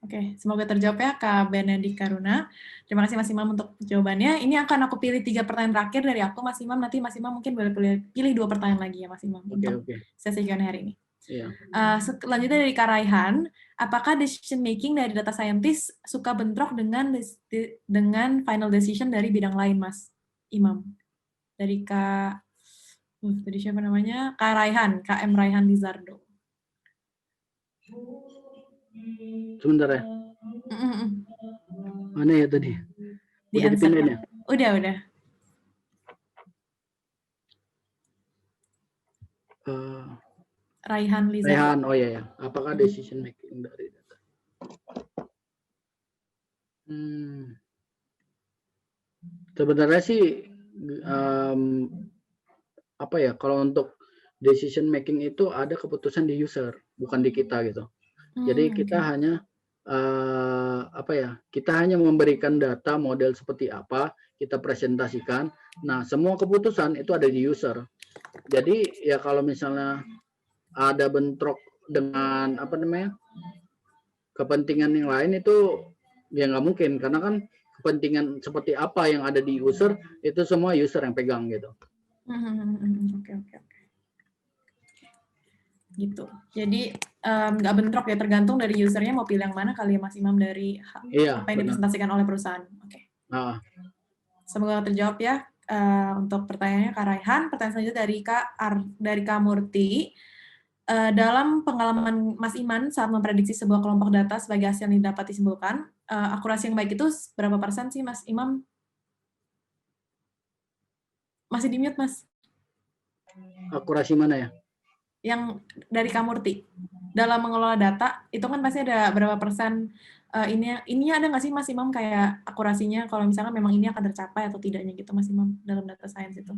[SPEAKER 1] Oke, semoga terjawab ya Kak Benedik Karuna. Terima kasih Mas Imam untuk jawabannya. Ini akan aku pilih 3 pertanyaan terakhir dari aku, Mas Imam. Nanti Mas Imam mungkin boleh pilih 2 pertanyaan lagi ya Mas Imam untuk sesi Q&A hari ini.
[SPEAKER 2] Iya.
[SPEAKER 1] Selanjutnya dari Kak Raihan, apakah decision making dari data scientist suka bentrok dengan final decision dari bidang lain, Mas Imam? Dari Kak, tadi siapa namanya? Kak Raihan, KM Raihan Lizardo.
[SPEAKER 2] Sebentar ya. Mana ya tadi?
[SPEAKER 1] Udah dipindahin ya? Udah. Raihan Lizardo.
[SPEAKER 2] Raihan, oh iya ya. Apakah decision making dari data? Sebenarnya sih apa ya, kalau untuk decision making itu ada keputusan di user, bukan di kita gitu. Jadi kita hanya apa ya, kita hanya memberikan data model seperti apa, kita presentasikan. Nah, semua keputusan itu ada di user. Jadi ya kalau misalnya ada bentrok dengan apa namanya, kepentingan yang lain itu ya nggak mungkin, karena kan kepentingan seperti apa yang ada di user itu semua user yang pegang gitu.
[SPEAKER 1] Oke. Gitu. Jadi nggak bentrok ya, tergantung dari usernya mau pilih yang mana kali ya Mas Imam dari apa yang dipresentasikan oleh perusahaan. Oke. Semoga terjawab ya untuk pertanyaannya Kak Raihan. Pertanyaan selanjutnya dari Kak Murti. dalam pengalaman Mas Iman saat memprediksi sebuah kelompok data sebagai hasil yang dapat disimpulkan, akurasi yang baik itu berapa persen sih Mas Imam? Masih di-mute Mas?
[SPEAKER 2] Akurasi mana ya?
[SPEAKER 1] Yang dari Kamurti. Dalam mengelola data, itu kan pasti ada berapa persen ininya ada nggak sih Mas Imam kayak akurasinya kalau misalkan memang ini akan tercapai atau tidaknya gitu Mas Imam dalam data science itu?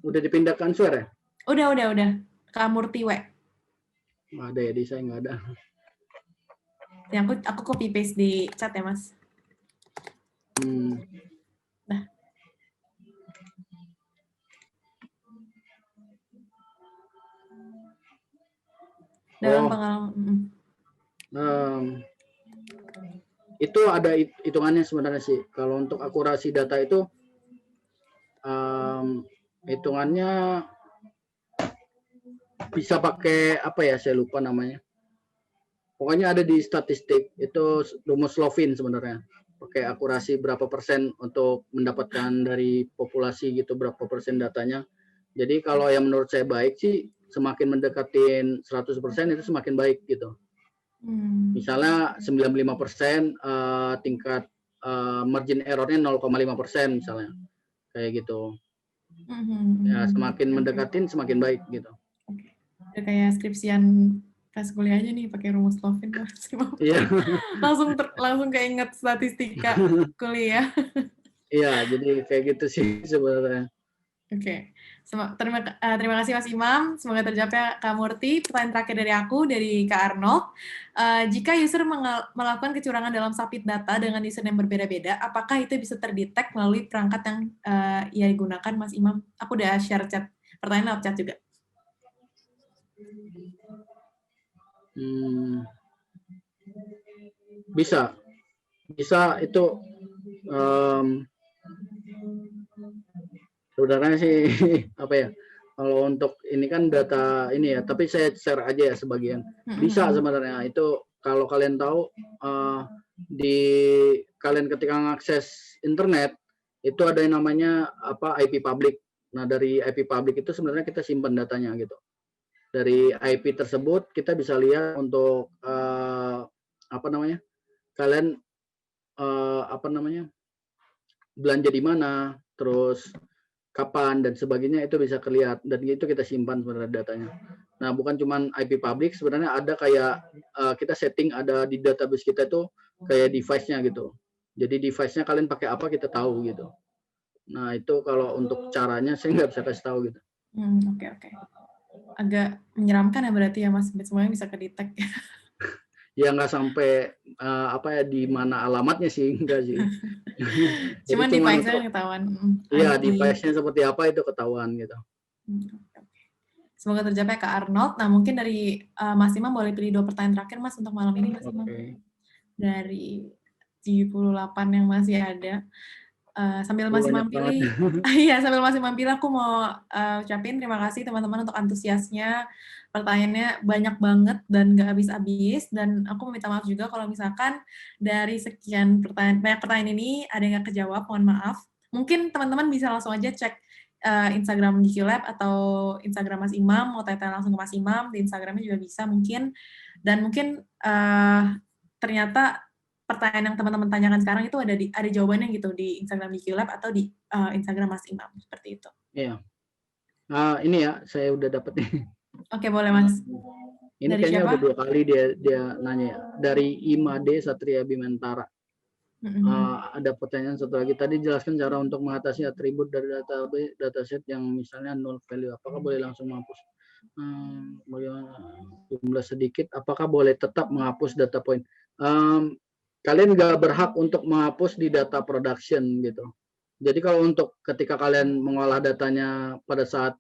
[SPEAKER 2] Udah dipindah ke Answer ya?
[SPEAKER 1] Udah. Kamurti W.
[SPEAKER 2] Nggak ada ya, di saya nggak ada.
[SPEAKER 1] Ya, aku copy paste di chat ya Mas. Nah. Dalam pengalaman.
[SPEAKER 2] Itu ada hitungannya sebenarnya sih. Kalau untuk akurasi data itu hitungannya bisa pakai apa ya, saya lupa namanya. Pokoknya ada di statistik, itu rumus Slovin sebenarnya. Pakai akurasi berapa persen untuk mendapatkan dari populasi gitu, berapa persen datanya. Jadi kalau yang menurut saya baik sih, semakin mendekatin 100% itu semakin baik gitu. Misalnya 95% tingkat margin errornya 0,5% misalnya. Kayak gitu. Ya, semakin mendekatin semakin baik gitu.
[SPEAKER 1] Oke. Kayak skripsian pas kuliah aja nih pakai rumus Slovin Mas.
[SPEAKER 2] Iya.
[SPEAKER 1] langsung keinget statistika kuliah.
[SPEAKER 2] Iya, jadi kayak gitu sih sebenarnya.
[SPEAKER 1] Oke. Terima kasih Mas Imam. Semoga tercapai Kak Murti. Pertanyaan terakhir dari aku, dari Kak Arnold. Jika user melakukan kecurangan dalam submit data dengan user yang berbeda-beda, apakah itu bisa terdetek melalui perangkat yang ia gunakan, Mas Imam? Aku udah share chat. Pertanyaan lewat chat juga.
[SPEAKER 2] Bisa itu sebenarnya sih apa ya, kalau untuk ini kan data ini ya, tapi saya share aja ya sebagian. Bisa sebenarnya itu, kalau kalian tahu di kalian ketika mengakses internet itu ada yang namanya apa, IP public. Nah, dari IP public itu sebenarnya kita simpan datanya gitu. Dari IP tersebut kita bisa lihat untuk apa namanya, kalian belanja di mana, terus kapan dan sebagainya, itu bisa kelihatan, dan itu kita simpan sebenarnya datanya. Nah, bukan cuma IP public, sebenarnya ada kayak kita setting ada di database kita itu kayak device-nya gitu. Jadi device-nya kalian pakai apa kita tahu gitu. Nah, itu kalau untuk caranya saya nggak bisa kasih tahu gitu.
[SPEAKER 1] Oke. Agak menyeramkan ya berarti ya Mas, semuanya bisa kedetek.
[SPEAKER 2] Ya nggak sampai apa ya, di mana alamatnya sih, enggak sih.
[SPEAKER 1] Cuman device-nya ketahuan.
[SPEAKER 2] Iya, device-nya seperti apa itu ketahuan gitu.
[SPEAKER 1] Semoga tercapai Kak Arnold. Nah, mungkin dari Mas Imam boleh pilih 2 pertanyaan terakhir Mas untuk malam ini Mas Imam. Dari 78 yang masih ada. Sambil Mas Imam pilih, iya sambil Mas Imam pilih, aku mau ucapin terima kasih teman-teman untuk antusiasnya. Pertanyaannya banyak banget dan nggak habis-habis, dan aku meminta maaf juga kalau misalkan dari sekian banyak pertanyaan ini ada yang nggak kejawab, mohon maaf. Mungkin teman-teman bisa langsung aja cek Instagram GQ Lab atau Instagram Mas Imam, mau tanya langsung ke Mas Imam, di Instagramnya juga bisa mungkin. Dan mungkin ternyata pertanyaan yang teman-teman tanyakan sekarang itu ada jawabannya gitu di Instagram GQ Lab atau di Instagram Mas Imam, seperti itu.
[SPEAKER 2] Iya. Ini ya, saya udah dapet nih.
[SPEAKER 1] Oke, boleh Mas.
[SPEAKER 2] Ini dari kayaknya siapa? Udah 2 kali dia nanya ya. Dari Imade Satria Bimantara. Ada pertanyaan satu lagi. Tadi jelaskan cara untuk mengatasi atribut dari dataset yang misalnya null value. Apakah boleh langsung menghapus? Bagaimana jumlah sedikit? Apakah boleh tetap menghapus data point? Kalian nggak berhak untuk menghapus di data production gitu. Jadi kalau untuk ketika kalian mengolah datanya pada saat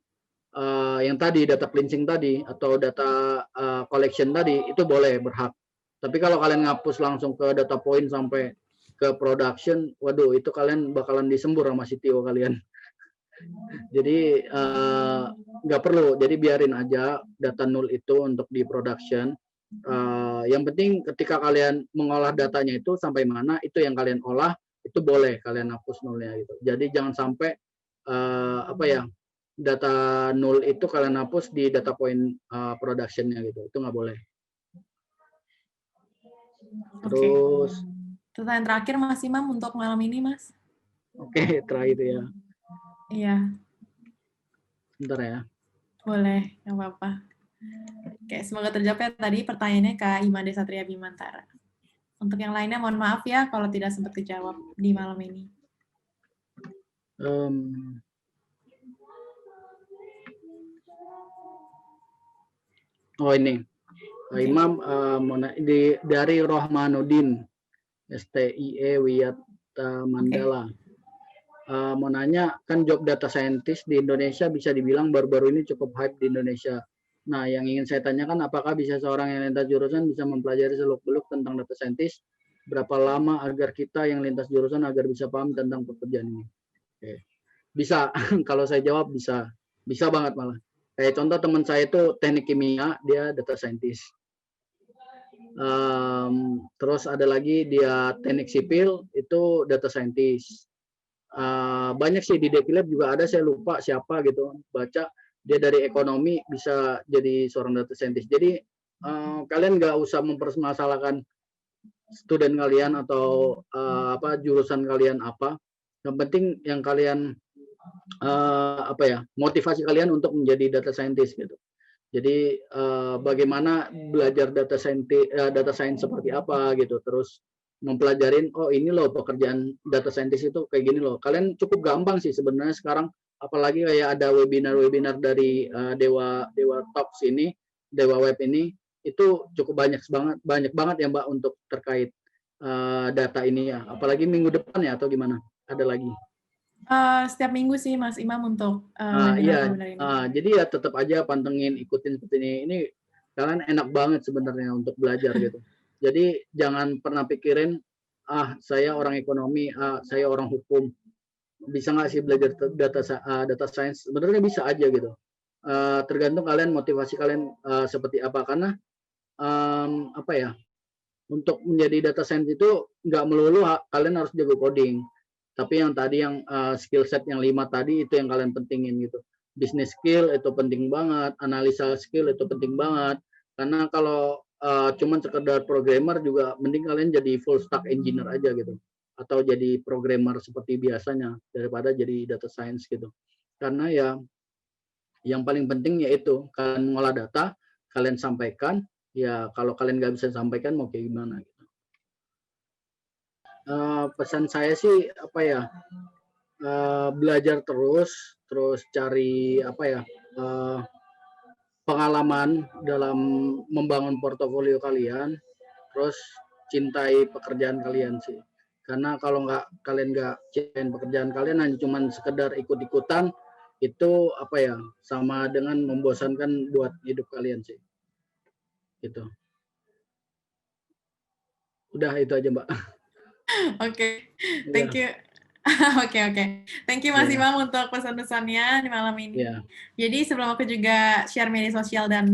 [SPEAKER 2] yang tadi data cleansing tadi atau data collection tadi, itu boleh, berhak. Tapi kalau kalian ngapus langsung ke data point sampai ke production, waduh itu kalian bakalan disembur sama CTO kalian. Jadi nggak perlu, jadi biarin aja data null itu untuk di production. Yang penting ketika kalian mengolah datanya itu sampai mana, itu yang kalian olah, itu boleh kalian hapus nullnya gitu. Jadi jangan sampai apa ya, data null itu kalian hapus di data point production-nya gitu. Itu nggak boleh. Terus,
[SPEAKER 1] Pertanyaan terakhir Mas Imam untuk malam ini, Mas.
[SPEAKER 2] oke, terakhir ya.
[SPEAKER 1] Iya,
[SPEAKER 2] Bentar ya.
[SPEAKER 1] boleh, nggak apa-apa. Oke, semoga terjawab ya tadi pertanyaannya Kak Imade Satria Bimantara. Untuk yang lainnya mohon maaf ya kalau tidak sempat dijawab di malam ini.
[SPEAKER 2] Oh ini, Pak Imam dari Rohmanuddin, STIE Wiyat Mandala. Mau nanya, kan job data scientist di Indonesia bisa dibilang baru-baru ini cukup hype di Indonesia. Nah, yang ingin saya tanyakan, apakah bisa seorang yang lintas jurusan bisa mempelajari seluk-beluk tentang data scientist? Berapa lama agar kita yang lintas jurusan agar bisa paham tentang pekerjaan ini? Oke. Bisa, kalau saya jawab bisa banget malah. Kayak contoh teman saya itu teknik kimia, dia data scientist. Terus ada lagi dia teknik sipil, itu data scientist. Banyak sih di Devilab juga ada, saya lupa siapa gitu, baca dia dari ekonomi bisa jadi seorang data scientist. Jadi kalian nggak usah mempermasalahkan student kalian atau jurusan kalian apa. Yang penting yang kalian motivasi kalian untuk menjadi data scientist gitu. Jadi bagaimana belajar data science seperti apa gitu, terus mempelajarin oh ini loh pekerjaan data scientist itu kayak gini loh. Kalian cukup gampang sih sebenarnya sekarang, apalagi kayak ada webinar dari Dewa Talks ini, Dewa Web ini, itu cukup banyak banget ya Mbak untuk terkait data ini ya. Apalagi minggu depan ya atau gimana? Ada lagi?
[SPEAKER 1] Setiap minggu sih Mas Imam untuk
[SPEAKER 2] Iya,
[SPEAKER 1] webinar-webinar ini.
[SPEAKER 2] jadi ya tetap aja pantengin, ikutin seperti ini. Ini kalian enak banget sebenarnya untuk belajar gitu. Jadi jangan pernah pikirin, saya orang ekonomi, saya orang hukum, bisa nggak sih belajar data science? Sebenarnya bisa aja gitu. Tergantung kalian, motivasi kalian seperti apa. Karena untuk menjadi data science itu nggak melulu kalian harus jago coding. Tapi yang tadi yang skill set yang 5 tadi itu yang kalian pentingin gitu. Business skill itu penting banget, analisa skill itu penting banget. Karena kalau cuman sekedar programmer juga mending kalian jadi full stack engineer aja gitu. Atau jadi programmer seperti biasanya daripada jadi data science gitu. Karena ya yang paling penting yaitu kalian mengolah data, kalian sampaikan, ya kalau kalian nggak bisa sampaikan mau kayak gimana gitu. Pesan saya sih belajar terus cari pengalaman dalam membangun portofolio kalian, terus cintai pekerjaan kalian sih. Karena kalau kalian nggak cintain pekerjaan kalian, hanya cuman sekedar ikut-ikutan, itu sama dengan membosankan buat hidup kalian sih. Gitu. Udah itu aja Mbak.
[SPEAKER 1] Oke, thank you. Oke. Thank you Mas Imam untuk pesan-pesannya di malam ini. Jadi sebelum aku juga share media sosial dan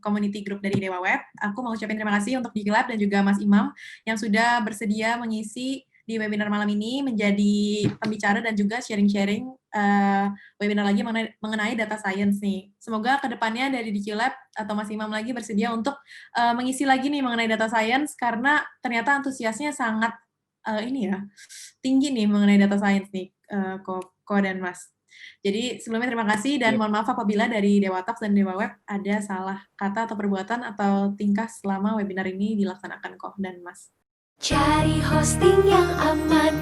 [SPEAKER 1] community group dari Dewa Web, aku mau ucapin terima kasih untuk Digilab dan juga Mas Imam yang sudah bersedia mengisi di webinar malam ini menjadi pembicara dan juga sharing-sharing webinar lagi mengenai data science nih. Semoga kedepannya dari Digilab atau Mas Imam lagi bersedia untuk mengisi lagi nih mengenai data science karena ternyata antusiasnya sangat tinggi nih mengenai data science nih, Ko dan Mas. Jadi sebelumnya terima kasih dan mohon maaf apabila dari Dewa Talks dan Dewa Web ada salah kata atau perbuatan atau tingkah selama webinar ini dilaksanakan Ko dan Mas.
[SPEAKER 3] Cari hosting yang aman,